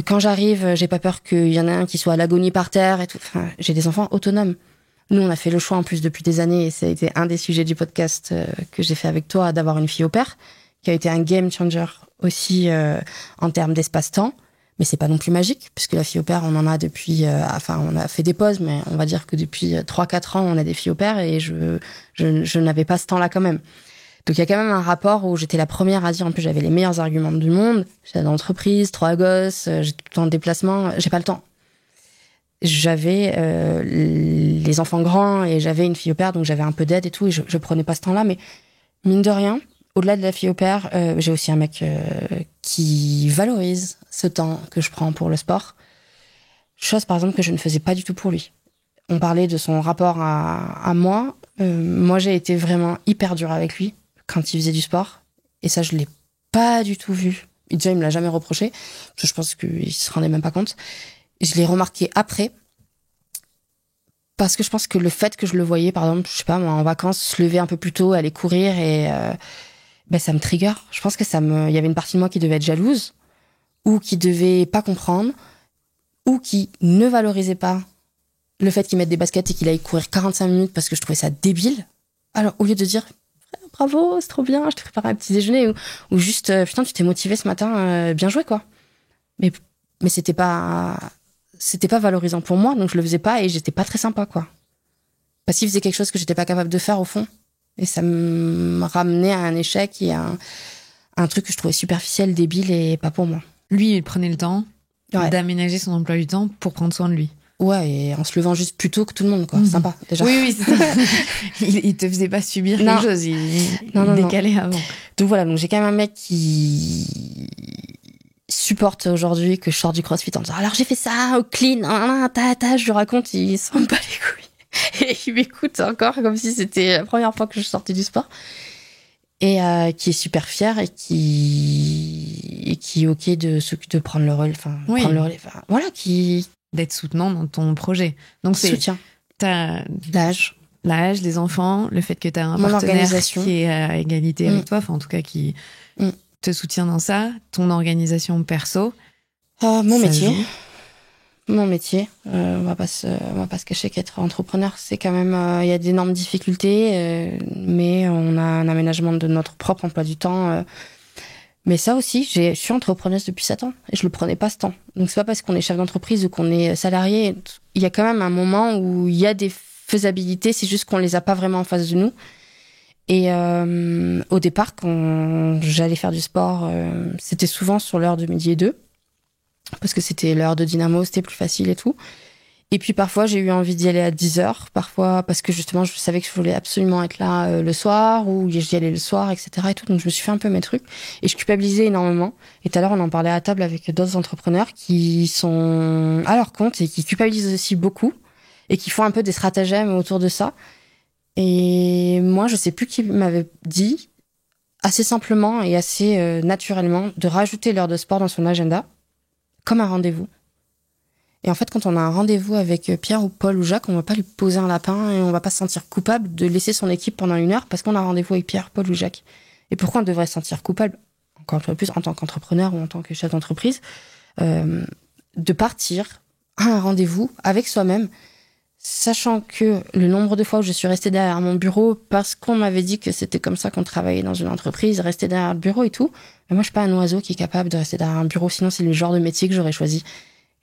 Quand j'arrive, j'ai pas peur qu'il y en ait un qui soit à l'agonie par terre et tout. Enfin, j'ai des enfants autonomes. Nous, on a fait le choix en plus depuis des années, et ça a été un des sujets du podcast que j'ai fait avec toi, d'avoir une fille au père, qui a été un game changer aussi en termes d'espace-temps. Mais c'est pas non plus magique, puisque la fille au père, on en a depuis... on a fait des pauses, mais on va dire que depuis 3-4 ans, on a des filles au père, et je n'avais pas ce temps-là quand même. Donc il y a quand même un rapport où j'étais la première à dire, en plus j'avais les meilleurs arguments du monde, j'étais dans l'entreprise, 3 gosses, j'étais tout le temps en déplacement, j'ai pas le temps. J'avais les enfants grands et j'avais une fille au père, donc j'avais un peu d'aide et tout, et je prenais pas ce temps-là, mais mine de rien, au-delà de la fille au père, j'ai aussi un mec qui valorise ce temps que je prends pour le sport. Chose, par exemple, que je ne faisais pas du tout pour lui. On parlait de son rapport à moi. Moi, j'ai été vraiment hyper dure avec lui quand il faisait du sport. Et ça, je l'ai pas du tout vu. Et déjà, il me l'a jamais reproché. Parce que je pense qu'il se rendait même pas compte. Et je l'ai remarqué après. Parce que je pense que le fait que je le voyais, par exemple, je sais pas, moi, en vacances, se lever un peu plus tôt, aller courir et... ça me trigger. Je pense que il y avait une partie de moi qui devait être jalouse, ou qui devait pas comprendre, ou qui ne valorisait pas le fait qu'il mette des baskets et qu'il aille courir 45 minutes parce que je trouvais ça débile. Alors, au lieu de dire, bravo, c'est trop bien, je te prépare un petit déjeuner, ou juste, putain, tu t'es motivé ce matin, bien joué, quoi. Mais c'était pas valorisant pour moi, donc je le faisais pas et j'étais pas très sympa, quoi. Parce qu'il faisait quelque chose que j'étais pas capable de faire, au fond. Et ça me ramenait à un échec et à un truc que je trouvais superficiel, débile et pas pour moi.
Lui, il prenait le temps d'aménager son emploi du temps pour prendre soin de lui.
Ouais, et en se levant juste plus tôt que tout le monde, quoi. Sympa, déjà.
Oui, c'est ça. il te faisait pas subir quelque chose, il décalait avant.
Donc voilà, donc j'ai quand même un mec qui supporte aujourd'hui que je sors du CrossFit en disant, alors j'ai fait ça, au clean, je lui raconte, il s'en bat les couilles. Et il m'écoute encore comme si c'était la première fois que je sortais du sport. Et qui est super fier et qui est OK de prendre le relais. Prendre le relais. Voilà,
d'être soutenant dans ton projet. Donc c'est
soutien.
T'as
l'âge,
les enfants, le fait que tu as un partenaire qui est à égalité avec toi, enfin en tout cas qui te soutient dans ça, ton organisation perso.
Mon métier. Mon métier, on va pas se cacher qu'être entrepreneur, c'est quand même, il y a d'énormes difficultés, mais on a un aménagement de notre propre emploi du temps. Mais ça aussi, je suis entrepreneuse depuis 7 ans et je le prenais pas ce temps. Donc c'est pas parce qu'on est chef d'entreprise ou qu'on est salarié, il y a quand même un moment où il y a des faisabilités, c'est juste qu'on les a pas vraiment en face de nous. Et au départ, quand j'allais faire du sport, c'était souvent sur l'heure de midi et 2. Parce que c'était l'heure de dynamo, c'était plus facile et tout. Et puis parfois, j'ai eu envie d'y aller à 10h, parfois parce que justement, je savais que je voulais absolument être là le soir, ou j'y allais le soir, etc. et tout. Donc je me suis fait un peu mes trucs. Et je culpabilisais énormément. Et tout à l'heure, on en parlait à table avec d'autres entrepreneurs qui sont à leur compte et qui culpabilisent aussi beaucoup et qui font un peu des stratagèmes autour de ça. Et moi, je sais plus qui m'avait dit, assez simplement et assez naturellement, de rajouter l'heure de sport dans son agenda, comme un rendez-vous. Et en fait, quand on a un rendez-vous avec Pierre ou Paul ou Jacques, on va pas lui poser un lapin et on va pas se sentir coupable de laisser son équipe pendant 1 heure parce qu'on a un rendez-vous avec Pierre, Paul ou Jacques. Et pourquoi on devrait se sentir coupable, encore une fois plus, en tant qu'entrepreneur ou en tant que chef d'entreprise, de partir à un rendez-vous avec soi-même, sachant que le nombre de fois où je suis restée derrière mon bureau parce qu'on m'avait dit que c'était comme ça qu'on travaillait dans une entreprise, rester derrière le bureau et tout. Mais moi, je suis pas un oiseau qui est capable de rester derrière un bureau, sinon c'est le genre de métier que j'aurais choisi.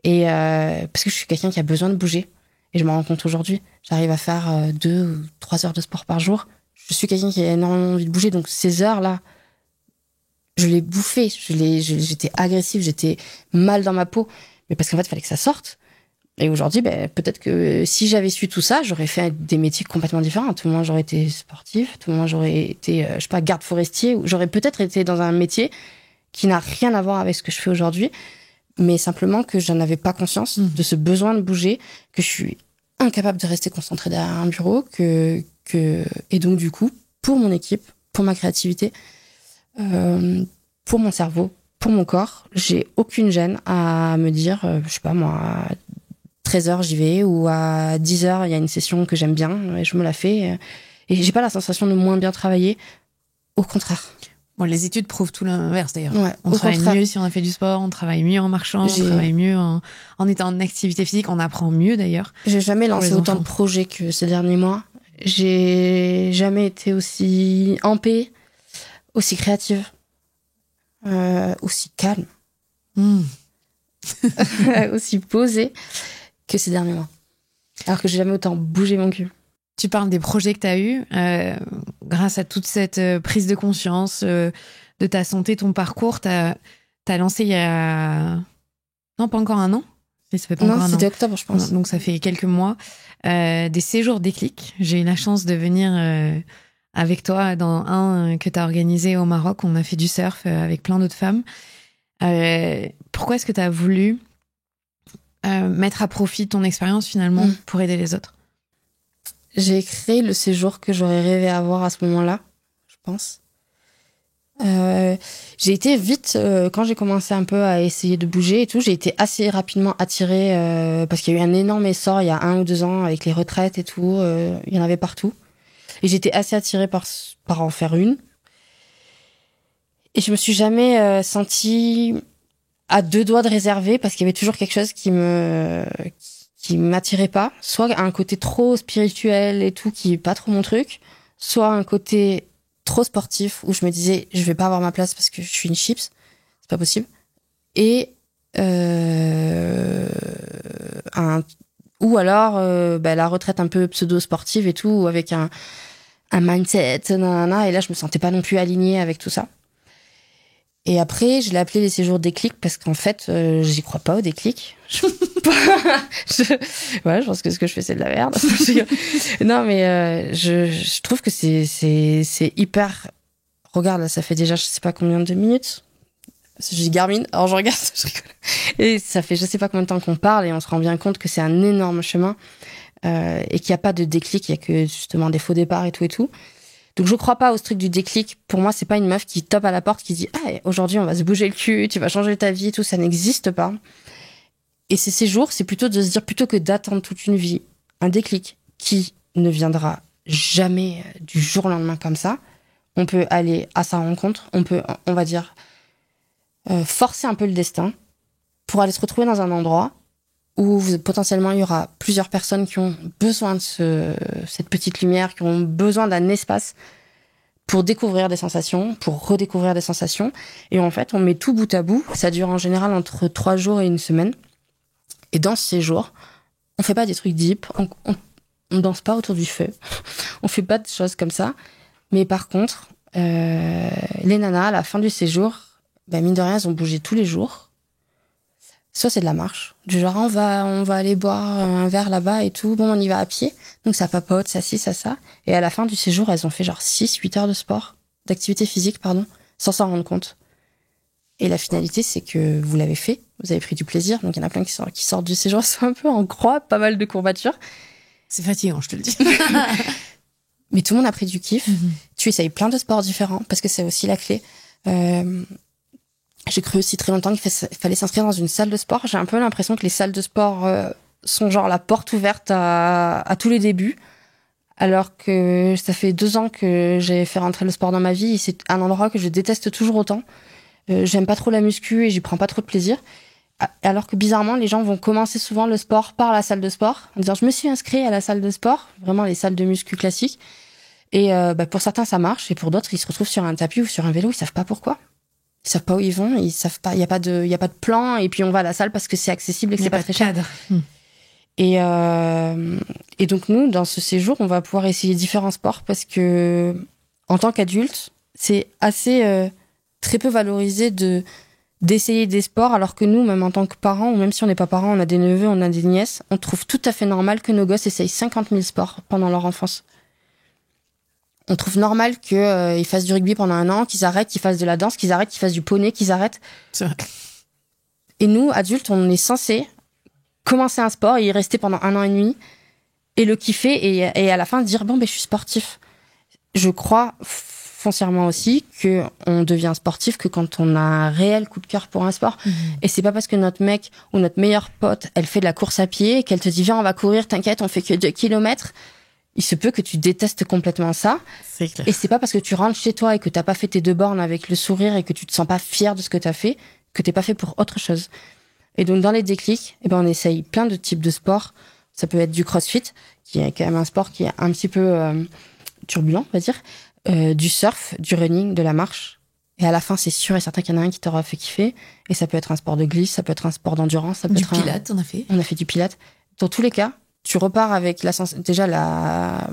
Et parce que je suis quelqu'un qui a besoin de bouger. Et je m'en rends compte aujourd'hui. J'arrive à faire 2 ou 3 heures de sport par jour. Je suis quelqu'un qui a énormément envie de bouger. Donc ces heures-là, je les bouffais. J'étais agressive, j'étais mal dans ma peau. Mais parce qu'en fait, il fallait que ça sorte. Et aujourd'hui, peut-être que si j'avais su tout ça, j'aurais fait des métiers complètement différents. Tout le monde, j'aurais été sportif. Tout le monde, j'aurais été, garde forestier. Ou j'aurais peut-être été dans un métier qui n'a rien à voir avec ce que je fais aujourd'hui. Mais simplement que j'en avais pas conscience de ce besoin de bouger, que je suis incapable de rester concentrée derrière un bureau, et donc du coup, pour mon équipe, pour ma créativité, pour mon cerveau, pour mon corps, j'ai aucune gêne à me dire, je sais pas moi, 13h, j'y vais, ou à 10h, il y a une session que j'aime bien, et je me la fais. Et j'ai pas la sensation de moins bien travailler. Au contraire.
Bon, les études prouvent tout l'inverse d'ailleurs.
Ouais,
on travaille mieux si on a fait du sport, on travaille mieux en marchant, on travaille mieux en étant en activité physique, on apprend mieux d'ailleurs.
J'ai jamais lancé autant de projets que ces derniers mois. J'ai jamais été aussi en paix, aussi créative, aussi calme, aussi posée que ces derniers mois. Alors que j'ai jamais autant bougé mon cul.
Tu parles des projets que tu as eus grâce à toute cette prise de conscience de ta santé, ton parcours. Tu as lancé il y a... Non, pas encore un an. Ça fait pas encore un an.
C'était octobre, je pense.
Donc, ça fait quelques mois. Des séjours déclic. J'ai eu la chance de venir avec toi dans un que tu as organisé au Maroc. On a fait du surf avec plein d'autres femmes. Pourquoi est-ce que tu as voulu mettre à profit ton expérience finalement pour aider les autres?
J'ai créé le séjour que j'aurais rêvé avoir à ce moment-là, je pense. J'ai été vite, quand j'ai commencé un peu à essayer de bouger et tout, j'ai été assez rapidement attirée, parce qu'il y a eu un énorme essor il y a 1 ou 2 ans avec les retraites et tout, il y en avait partout. Et j'étais assez attirée par en faire une. Et je me suis jamais sentie à 2 doigts de réserver parce qu'il y avait toujours quelque chose qui m'attirait pas, soit un côté trop spirituel et tout qui est pas trop mon truc, soit un côté trop sportif où je me disais je vais pas avoir ma place parce que je suis une chips, c'est pas possible, et ou alors la retraite un peu pseudo sportive et tout avec un mindset nanana, et là je me sentais pas non plus alignée avec tout ça. Et après, je l'ai appelé les séjours déclic parce qu'en fait, j'y crois pas au déclic. Ouais, je pense que ce que je fais, c'est de la merde. Non, mais je trouve que c'est hyper... Regarde, là, ça fait déjà je sais pas combien de minutes. J'ai Garmin, alors je regarde, je rigole. Et ça fait je sais pas combien de temps qu'on parle et on se rend bien compte que c'est un énorme chemin et qu'il n'y a pas de déclic, il y a que justement des faux départs et tout et tout. Donc je crois pas au truc du déclic. Pour moi, c'est pas une meuf qui tape à la porte qui dit ah, aujourd'hui on va se bouger le cul, tu vas changer ta vie et tout, ça n'existe pas. Et ces séjours, c'est plutôt de se dire, plutôt que d'attendre toute une vie, un déclic qui ne viendra jamais du jour au lendemain comme ça. On peut aller à sa rencontre, on peut, on va dire, forcer un peu le destin pour aller se retrouver dans un endroit où potentiellement il y aura plusieurs personnes qui ont besoin de cette petite lumière, qui ont besoin d'un espace pour découvrir des sensations, pour redécouvrir des sensations. Et en fait, on met tout bout à bout. Ça dure en général entre 3 jours et 1 semaine. Et dans ce séjour, on fait pas des trucs deep, on danse pas autour du feu, on fait pas de choses comme ça. Mais par contre, les nanas, à la fin du séjour, mine de rien, elles ont bougé tous les jours. Soit c'est de la marche, du genre on va aller boire un verre là-bas et tout, bon on y va à pied, donc ça papote, ça ci, ça. Et à la fin du séjour, elles ont fait genre 6-8 heures de sport, d'activité physique, sans s'en rendre compte. Et la finalité, c'est que vous l'avez fait, vous avez pris du plaisir, donc il y en a plein qui sortent du séjour, sont un peu en croix, pas mal de courbatures.
C'est fatigant, je te le dis.
Mais tout le monde a pris du kiff. Tu essayes plein de sports différents, parce que c'est aussi la clé. J'ai cru aussi très longtemps qu'il fallait s'inscrire dans une salle de sport. J'ai un peu l'impression que les salles de sport sont genre la porte ouverte à tous les débuts. Alors que ça fait 2 ans que j'ai fait rentrer le sport dans ma vie et c'est un endroit que je déteste toujours autant. J'aime pas trop la muscu et j'y prends pas trop de plaisir. Alors que bizarrement, les gens vont commencer souvent le sport par la salle de sport, en disant je me suis inscrit à la salle de sport, vraiment les salles de muscu classiques. Et pour certains ça marche et pour d'autres ils se retrouvent sur un tapis ou sur un vélo, ils savent pas pourquoi. Ils savent pas où ils vont, ils savent pas, il y a pas de plan et puis on va à la salle parce que c'est accessible et que c'est pas très cher. Et donc nous dans ce séjour, on va pouvoir essayer différents sports parce que en tant qu'adulte, c'est assez très peu valorisé d'essayer des sports alors que nous, même en tant que parents ou même si on n'est pas parents, on a des neveux, on a des nièces, on trouve tout à fait normal que nos gosses essayent 50 000 sports pendant leur enfance. On trouve normal qu'ils fassent du rugby pendant 1 an, qu'ils arrêtent, qu'ils fassent de la danse, qu'ils arrêtent, qu'ils fassent du poney, qu'ils arrêtent.
C'est vrai.
Et nous, adultes, on est censés commencer un sport et y rester pendant 1 an et demi et le kiffer et à la fin dire bon, je suis sportif. Je crois foncièrement aussi qu'on devient sportif que quand on a un réel coup de cœur pour un sport. Et c'est pas parce que notre mec ou notre meilleure pote, elle fait de la course à pied et qu'elle te dit, viens, on va courir, t'inquiète, on fait que 2 kilomètres. Il se peut que tu détestes complètement ça.
C'est clair.
Et c'est pas parce que tu rentres chez toi et que t'as pas fait tes 2 bornes avec le sourire et que tu te sens pas fier de ce que t'as fait, que t'es pas fait pour autre chose. Et donc, dans les déclics, on essaye plein de types de sports. Ça peut être du crossfit, qui est quand même un sport qui est un petit peu turbulent, on va dire. Du surf, du running, de la marche. Et à la fin, c'est sûr et certain qu'il y en a un qui t'aura fait kiffer. Et ça peut être un sport de glisse, ça peut être un sport d'endurance. Ça peut
Du
être
pilate, on a fait.
On a fait du pilate. Dans tous les cas, tu repars avec déjà la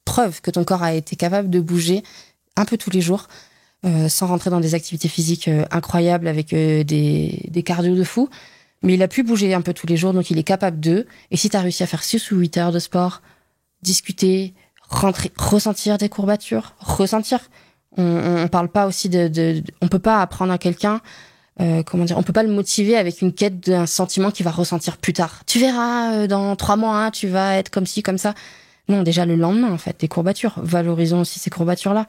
preuve que ton corps a été capable de bouger un peu tous les jours, sans rentrer dans des activités physiques incroyables avec des cardio de fou. Mais il a pu bouger un peu tous les jours, donc il est capable de. Et si tu as réussi à faire 6 ou 8 heures de sport, discuter, rentrer, ressentir des courbatures, on parle pas aussi on peut pas apprendre à quelqu'un, on peut pas le motiver avec une quête d'un sentiment qu'il va ressentir plus tard. Tu verras, dans 3 mois, tu vas être comme ci, comme ça. Non, déjà le lendemain, en fait, des courbatures. Valorisons aussi ces courbatures-là.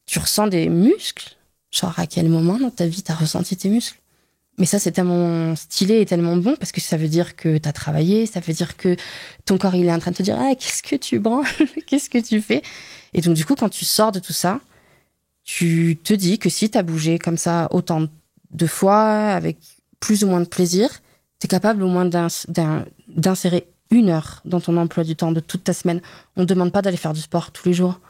Tu ressens des muscles. Genre, à quel moment dans ta vie t'as ressenti tes muscles? Mais ça, c'est tellement stylé et tellement bon parce que ça veut dire que t'as travaillé, ça veut dire que ton corps, il est en train de te dire, ah, qu'est-ce que tu branles? Qu'est-ce que tu fais? Et donc, du coup, quand tu sors de tout ça, tu te dis que si t'as bougé comme ça autant de fois, avec plus ou moins de plaisir, t'es capable au moins d'insérer 1 heure dans ton emploi du temps de toute ta semaine. On ne demande pas d'aller faire du sport tous les jours.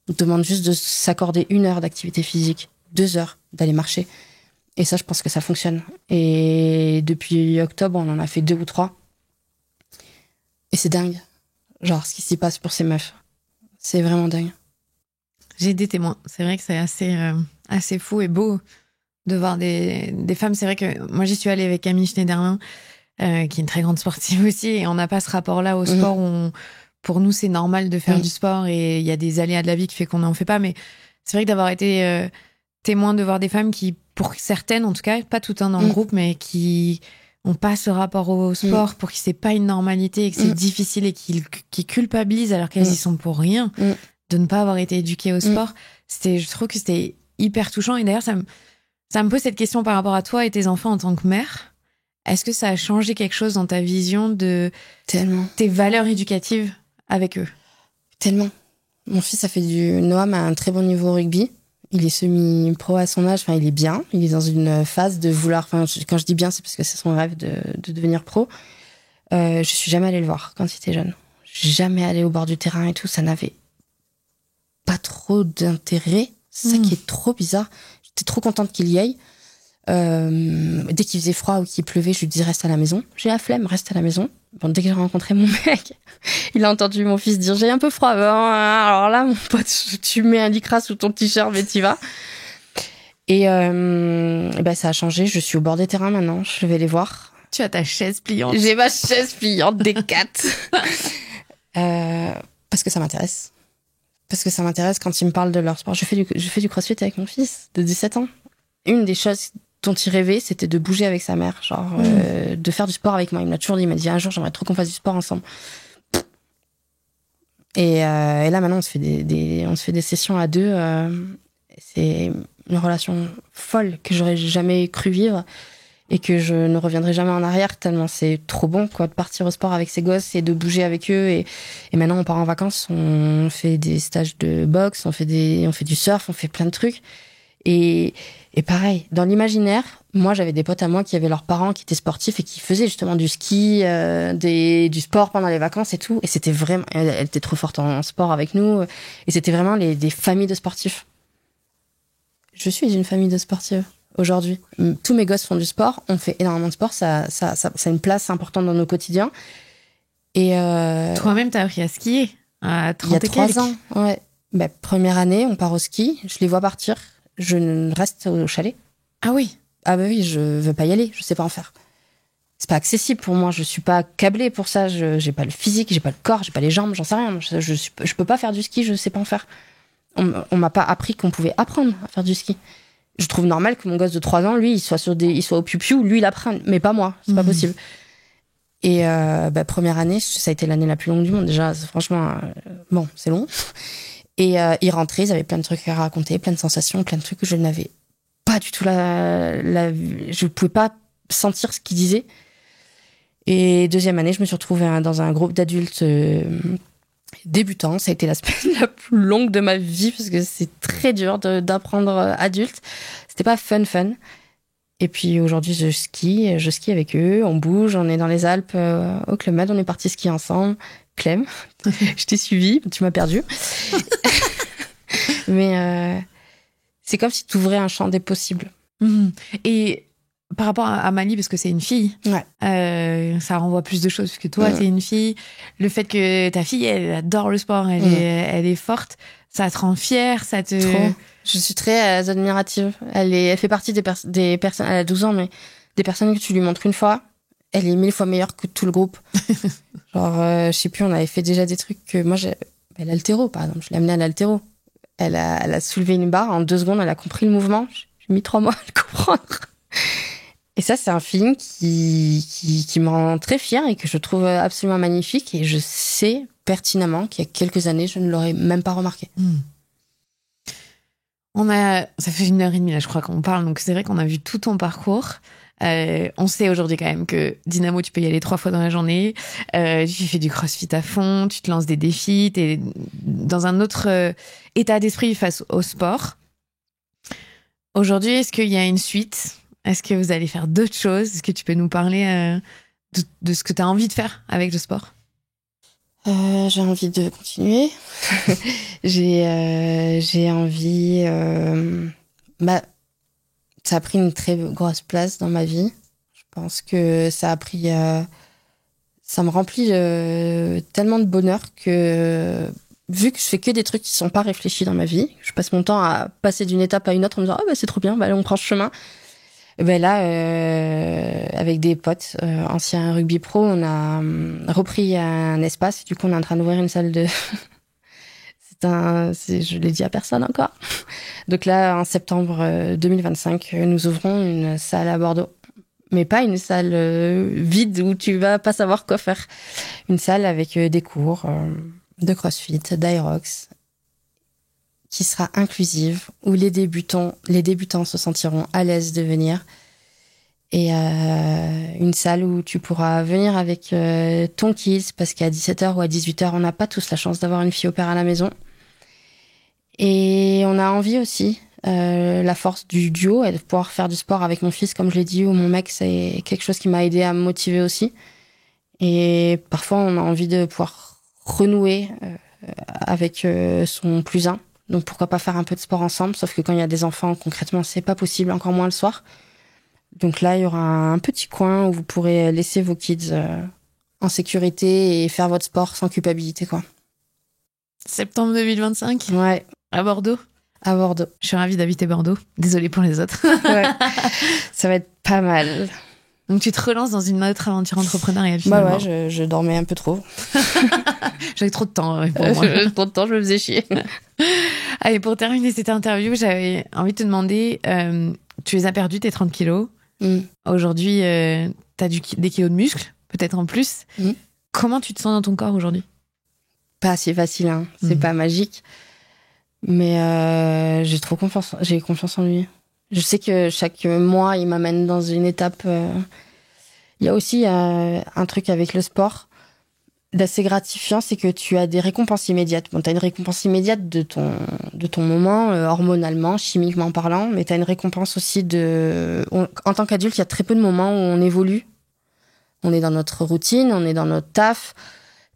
On te demande juste de s'accorder 1 heure d'activité physique, 2 heures d'aller marcher. Et ça, je pense que ça fonctionne. Et depuis octobre, on en a fait 2 ou 3. Et c'est dingue. Genre, ce qui s'y passe pour ces meufs. C'est vraiment dingue.
J'ai des témoins. C'est vrai que c'est assez fou et beau de voir des femmes. C'est vrai que moi, j'y suis allée avec Camille Schneiderlin, qui est une très grande sportive aussi. Et on n'a pas ce rapport-là au sport où pour nous, c'est normal de faire du sport et il y a des aléas de la vie qui fait qu'on n'en fait pas. Mais c'est vrai que d'avoir été témoin de voir des femmes qui, pour certaines en tout cas, pas toutes dans le groupe, mais qui ont pas ce rapport au sport, pour qui c'est pas une normalité et que c'est difficile et qui culpabilisent alors qu'elles y sont pour rien, de ne pas avoir été éduquées au sport. Je trouve que c'était hyper touchant. Et d'ailleurs, ça me pose cette question par rapport à toi et tes enfants en tant que mère. Est-ce que ça a changé quelque chose dans ta vision de tes valeurs éducatives avec eux?
Tellement. Mon fils a fait Noam à un très bon niveau au rugby. Il est semi-pro à son âge. Enfin, il est bien. Il est dans une phase de vouloir... Enfin, quand je dis bien, c'est parce que c'est son rêve de devenir pro. Je suis jamais allée le voir quand il était jeune. Jamais allée au bord du terrain et tout. Ça n'avait pas trop d'intérêt. C'est ça qui est trop bizarre. J'étais trop contente qu'il y aille. Dès qu'il faisait froid ou qu'il pleuvait, je lui disais reste à la maison. J'ai la flemme, reste à la maison. Bon, dès que j'ai rencontré mon mec, il a entendu mon fils dire j'ai un peu froid. Alors là, mon pote, tu mets un lycra sous ton t-shirt, mais t'y vas. Et ça a changé. Je suis au bord des terrains maintenant. Je vais les voir.
Tu as ta chaise pliante.
J'ai ma chaise pliante des 4. Parce que ça m'intéresse. Parce que ça m'intéresse quand ils me parlent de leur sport. Je fais du crossfit avec mon fils de 17 ans. Une des choses dont il rêvait, c'était de bouger avec sa mère, genre de faire du sport avec moi. Il me l'a toujours dit, il m'a dit un jour j'aimerais trop qu'on fasse du sport ensemble. Et là maintenant on se fait des sessions à 2. C'est une relation folle que j'aurais jamais cru vivre et que je ne reviendrai jamais en arrière tellement c'est trop bon quoi de partir au sport avec ses gosses et de bouger avec eux et maintenant on part en vacances, on fait des stages de boxe, on fait du surf, on fait plein de trucs. Et pareil, dans l'imaginaire, moi j'avais des potes à moi qui avaient leurs parents qui étaient sportifs et qui faisaient justement du ski, du sport pendant les vacances et tout. Et c'était vraiment, elle était trop forte en sport avec nous. Et c'était vraiment des familles de sportifs. Je suis une famille de sportifs aujourd'hui. Tous mes gosses font du sport, on fait énormément de sport, ça a une place importante dans nos quotidiens. Et
toi-même t'as appris à skier à 30
il y a 3 ans, ouais. Première année, on part au ski, je les vois partir. Je reste au chalet.
Ah oui.
Ah bah oui, je veux pas y aller, je sais pas en faire. C'est pas accessible pour moi, je suis pas câblée pour ça, j'ai pas le physique, j'ai pas le corps, j'ai pas les jambes, j'en sais rien. Je peux pas faire du ski, je sais pas en faire. On m'a pas appris qu'on pouvait apprendre à faire du ski. Je trouve normal que mon gosse de 3 ans, lui, il soit au piou-piou, lui il apprenne, mais pas moi, c'est pas possible. Et première année, ça a été l'année la plus longue du monde déjà, franchement, bon, c'est long. Et ils rentraient, ils avaient plein de trucs à raconter, plein de sensations, plein de trucs que je n'avais pas du tout je pouvais pas sentir ce qu'ils disaient. Et deuxième année, je me suis retrouvée dans un groupe d'adultes débutants. Ça a été la semaine la plus longue de ma vie parce que c'est très dur d'apprendre adulte. C'était pas fun. Et puis aujourd'hui, je skie avec eux, on bouge, on est dans les Alpes, au Club Med, on est partis skier ensemble. Clem, je t'ai suivi, tu m'as perdu. Mais c'est comme si tu ouvrais un champ des possibles.
Et par rapport à Mali, parce que c'est une fille, ça renvoie plus de choses, parce que toi, t'es une fille. Le fait que ta fille, elle adore le sport, elle est forte, ça te rend fière, ça te...
Trop. Je suis très admirative. Elle fait partie des personnes, elle a 12 ans, mais des personnes que tu lui montres une fois, elle est 1000 fois meilleure que tout le groupe. Genre, je sais plus, on avait fait déjà des trucs que moi, l'haltéro, par exemple, je l'ai amenée à l'haltéro. Elle a soulevé une barre, en 2 secondes, elle a compris le mouvement. J'ai mis 3 mois à le comprendre. Et ça, c'est un feeling qui me rend très fière et que je trouve absolument magnifique. Et je sais pertinemment qu'il y a quelques années, je ne l'aurais même pas remarqué.
Ça fait 1h30 là, je crois qu'on parle, donc c'est vrai qu'on a vu tout ton parcours. On sait aujourd'hui quand même que Dynamo, tu peux y aller 3 fois dans la journée. Tu fais du crossfit à fond, tu te lances des défis, t'es dans un autre état d'esprit face au sport. Aujourd'hui, est-ce qu'il y a une suite ? Est-ce que vous allez faire d'autres choses ? Est-ce que tu peux nous parler de ce que tu as envie de faire avec le sport ?
J'ai envie de continuer. J'ai envie... ça a pris une très grosse place dans ma vie. Je pense que ça me remplit tellement de bonheur que, vu que je fais que des trucs qui sont pas réfléchis dans ma vie, je passe mon temps à passer d'une étape à une autre en me disant c'est trop bien, allez, on prend ce chemin. Et là, avec des potes anciens rugby pro, on a repris un espace. Du coup, on est en train d'ouvrir une salle de... je l'ai dit à personne encore. Donc là, en septembre 2025, nous ouvrons une salle à Bordeaux. Mais pas une salle vide où tu vas pas savoir quoi faire. Une salle avec des cours de crossfit, d'aerox, qui sera inclusive, où les débutants se sentiront à l'aise de venir. Et une salle où tu pourras venir avec ton kids, parce qu'à 17h ou à 18h, on n'a pas tous la chance d'avoir une fille au père à la maison. Et on a envie aussi, la force du duo, et de pouvoir faire du sport avec mon fils, comme je l'ai dit, ou mon mec, c'est quelque chose qui m'a aidé à me motiver aussi. Et parfois, on a envie de pouvoir renouer avec son plus un. Donc pourquoi pas faire un peu de sport ensemble, sauf que quand il y a des enfants, concrètement, c'est pas possible, encore moins le soir. Donc là, il y aura un petit coin où vous pourrez laisser vos kids en sécurité et faire votre sport sans culpabilité, quoi.
Septembre 2025 ?
Ouais.
À Bordeaux ?
À Bordeaux.
Je suis ravie d'habiter Bordeaux. Désolée pour les autres.
Ouais. Ça va être pas mal.
Donc tu te relances dans une autre aventure entrepreneuriale finalement.
Bah ouais, je dormais un peu trop.
J'avais trop de temps pour moi.
Trop de temps, je me faisais chier.
Allez, pour terminer cette interview, j'avais envie de te demander, tu les as perdus, tes 30 kilos. Aujourd'hui, t'as des kilos de muscles, peut-être en plus. Comment tu te sens dans ton corps aujourd'hui ?
Pas assez facile, hein. C'est pas magique. Mais j'ai confiance en lui. Je sais que chaque mois, il m'amène dans une étape. Il y a aussi un truc avec le sport d'assez gratifiant, c'est que tu as des récompenses immédiates. Bon, t'as une récompense immédiate de ton moment, hormonalement, chimiquement parlant, mais t'as une récompense aussi en tant qu'adulte, il y a très peu de moments où on évolue. On est dans notre routine, on est dans notre taf.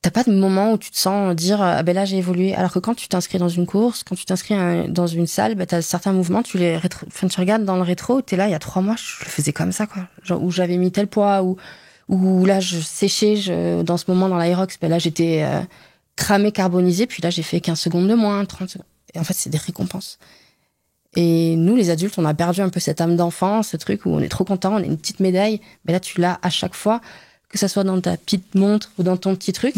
T'as pas de moment où tu te sens dire là j'ai évolué. Alors que quand tu t'inscris dans une course, quand tu t'inscris dans une salle, t'as certains mouvements, tu regardes dans le rétro, t'es là il y a 3 mois, je le faisais comme ça, quoi. Genre où j'avais mis tel poids, où là je séchais, dans ce moment dans l'aérox, là j'étais cramée, carbonisée, puis là j'ai fait 15 secondes de moins, 30 secondes. Et en fait c'est des récompenses. Et nous les adultes, on a perdu un peu cette âme d'enfant, ce truc où on est trop content, on a une petite médaille, mais là tu l'as à chaque fois. Que ça soit dans ta petite montre ou dans ton petit truc,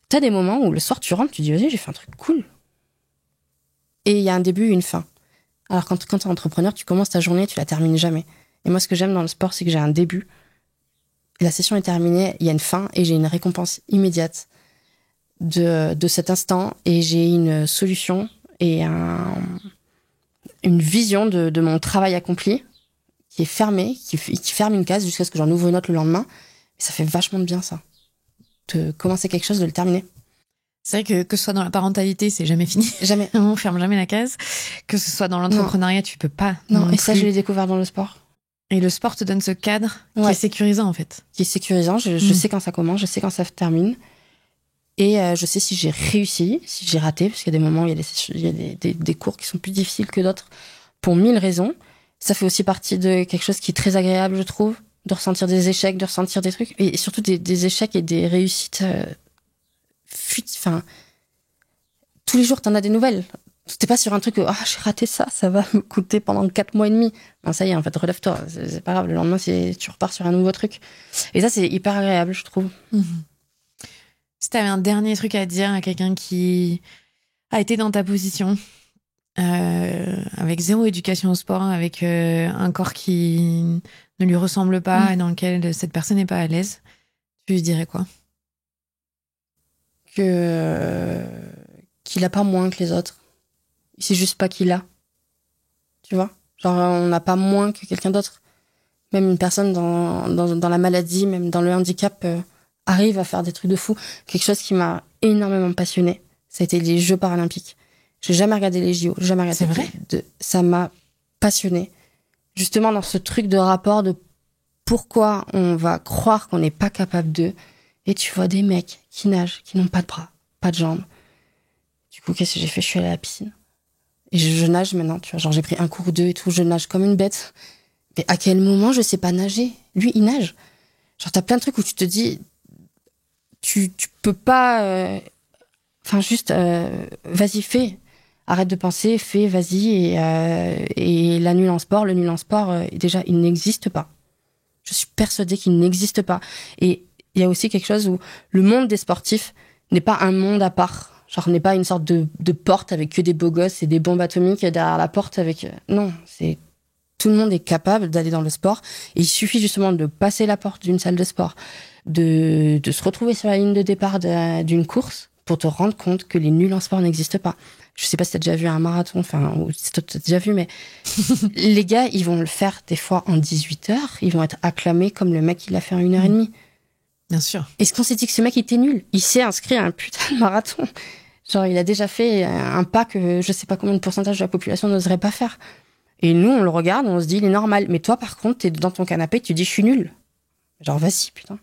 t'as des moments où le soir tu rentres, tu dis vas-y, j'ai fait un truc cool. Et il y a un début et une fin. Alors quand t'es entrepreneur, tu commences ta journée, tu la termines jamais. Et moi, ce que j'aime dans le sport, c'est que j'ai un début. La session est terminée, il y a une fin et j'ai une récompense immédiate. de cet instant et j'ai une solution et une vision de mon travail accompli qui est fermée, qui ferme une case jusqu'à ce que j'en ouvre une autre le lendemain. Et ça fait vachement de bien, ça. De commencer quelque chose, de le terminer.
C'est vrai que ce soit dans la parentalité, c'est jamais fini.
Jamais.
On ferme jamais la case. Que ce soit dans l'entrepreneuriat, tu peux pas.
Non, et ça, je l'ai découvert dans le sport.
Et le sport te donne ce cadre qui est sécurisant, en fait.
Qui est sécurisant. Je sais quand ça commence, je sais quand ça se termine. Et je sais si j'ai réussi, si j'ai raté, parce qu'il y a des moments où il y a des cours qui sont plus difficiles que d'autres, pour 1000 raisons. Ça fait aussi partie de quelque chose qui est très agréable, je trouve, de ressentir des échecs, de ressentir des trucs, et surtout des échecs et des réussites. Enfin, tous les jours, t'en as des nouvelles. T'es pas sur un truc, j'ai raté ça va me coûter pendant 4 mois et demi. Non, ça y est, en fait, relève-toi. C'est pas grave, le lendemain, tu repars sur un nouveau truc. Et ça, c'est hyper agréable, je trouve.
Si t'avais un dernier truc à dire à quelqu'un qui a été dans ta position, avec zéro éducation au sport, avec un corps qui ne lui ressemble pas et dans lequel cette personne n'est pas à l'aise, tu lui dirais quoi?
Qu'il a pas moins que les autres. C'est juste pas qu'il a. Tu vois? Genre, on n'a pas moins que quelqu'un d'autre. Même une personne dans la maladie, même dans le handicap, arrive à faire des trucs de fou. Quelque chose qui m'a énormément passionnée, ça a été les Jeux paralympiques. J'ai jamais regardé les JO, jamais regardé.
C'est vrai?
Ça m'a passionnée. Justement, dans ce truc de rapport de pourquoi on va croire qu'on n'est pas capable d'eux. Et tu vois des mecs qui nagent, qui n'ont pas de bras, pas de jambes. Du coup, qu'est-ce que j'ai fait? Je suis allée à la piscine. Et je nage maintenant, tu vois. Genre, j'ai pris un cours 2 et tout, je nage comme une bête. Mais à quel moment je sais pas nager? Lui, il nage. Genre, t'as plein de trucs où tu te dis, tu peux pas, vas-y, fais. Arrête de penser, fais, vas-y. Et le nul en sport, déjà, il n'existe pas. Je suis persuadée qu'il n'existe pas. Et il y a aussi quelque chose où le monde des sportifs n'est pas un monde à part. Genre, n'est pas une sorte de porte avec que des beaux gosses et des bombes atomiques derrière la porte avec... Non, tout le monde est capable d'aller dans le sport. Et il suffit justement de passer la porte d'une salle de sport, de se retrouver sur la ligne de départ d'une course pour te rendre compte que les nuls en sport n'existent pas. Je sais pas si t'as déjà vu un marathon, ou si t'as déjà vu, mais les gars, ils vont le faire des fois en 18 heures. Ils vont être acclamés comme le mec qui l'a fait en 1h30.
Bien sûr.
Est-ce qu'on s'est dit que ce mec était nul? Il s'est inscrit à un putain de marathon. Genre, il a déjà fait un pas que je sais pas combien de pourcentage de la population n'oserait pas faire. Et nous, on le regarde, on se dit, il est normal. Mais toi, par contre, t'es dans ton canapé, tu dis, je suis nul. Genre, vas-y, putain.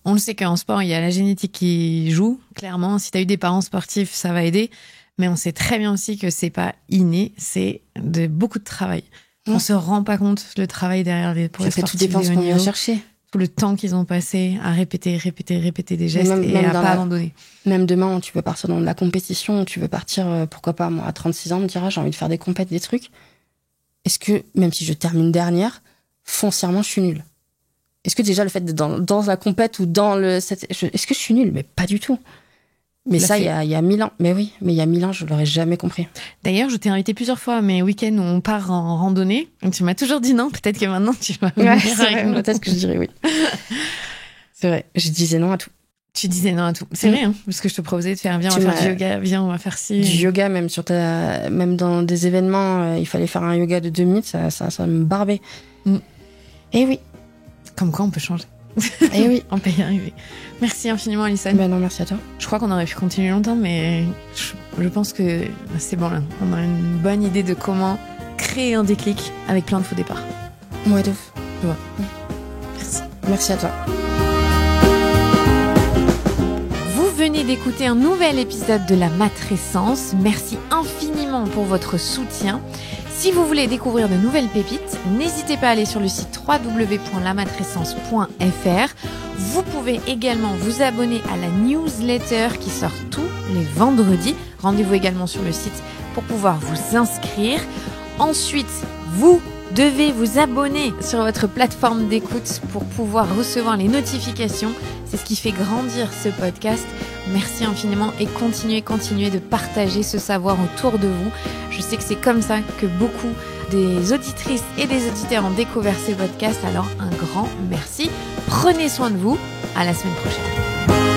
On le sait qu'en sport, il y a la génétique qui joue. Clairement, si t'as eu des parents sportifs, ça va aider. Mais on sait très bien aussi que c'est pas inné, c'est de beaucoup de travail. On se rend pas compte le travail derrière pour les sportifs.
Tout dépend ce qu'on vient chercher.
Tout le temps qu'ils ont passé à répéter des gestes et à pas abandonner.
Même demain, tu veux partir dans de la compétition, tu veux partir, pourquoi pas, moi, à 36 ans, me dira, j'ai envie de faire des compètes, des trucs. Est-ce que, même si je termine dernière, foncièrement, je suis nulle? Est-ce que déjà, le fait d'être dans la compète ou est-ce que je suis nulle? Mais pas du tout. Mais ça, il y a 1000 ans. Mais oui, mais il y a 1000 ans, je l'aurais jamais compris.
D'ailleurs, je t'ai invité plusieurs fois à mes week-ends où on part en randonnée. Donc, tu m'as toujours dit non. Peut-être que maintenant, tu vas venir avec nous.
Peut-être que je dirais oui. C'est vrai. Je disais non à tout.
Tu disais non à tout. C'est vrai, hein, parce que je te proposais de faire, viens, on va faire du yoga, viens, on va faire ci.
Du yoga, même dans des événements, il fallait faire un yoga de 2 minutes, ça me barbait. Et oui.
Comme quoi, on peut changer.
Et oui.
On peut y arriver. Merci infiniment, Alison.
Ben non, merci à toi.
Je crois qu'on aurait pu continuer longtemps, mais je pense que c'est bon là. On a une bonne idée de comment créer un déclic avec plein de faux départs.
Ouais, de ouf.
Ouais.
Merci. Merci à toi.
Vous venez d'écouter un nouvel épisode de La Matrescence. Merci infiniment pour votre soutien. Si vous voulez découvrir de nouvelles pépites, n'hésitez pas à aller sur le site www.lamatrescence.fr. Vous pouvez également vous abonner à la newsletter qui sort tous les vendredis. Rendez-vous également sur le site pour pouvoir vous inscrire. Ensuite, vous devez vous abonner sur votre plateforme d'écoute pour pouvoir recevoir les notifications. C'est ce qui fait grandir ce podcast. Merci infiniment et continuez de partager ce savoir autour de vous. Je sais que c'est comme ça que beaucoup des auditrices et des auditeurs ont découvert ces podcasts. Alors un grand merci. Prenez soin de vous. À la semaine prochaine.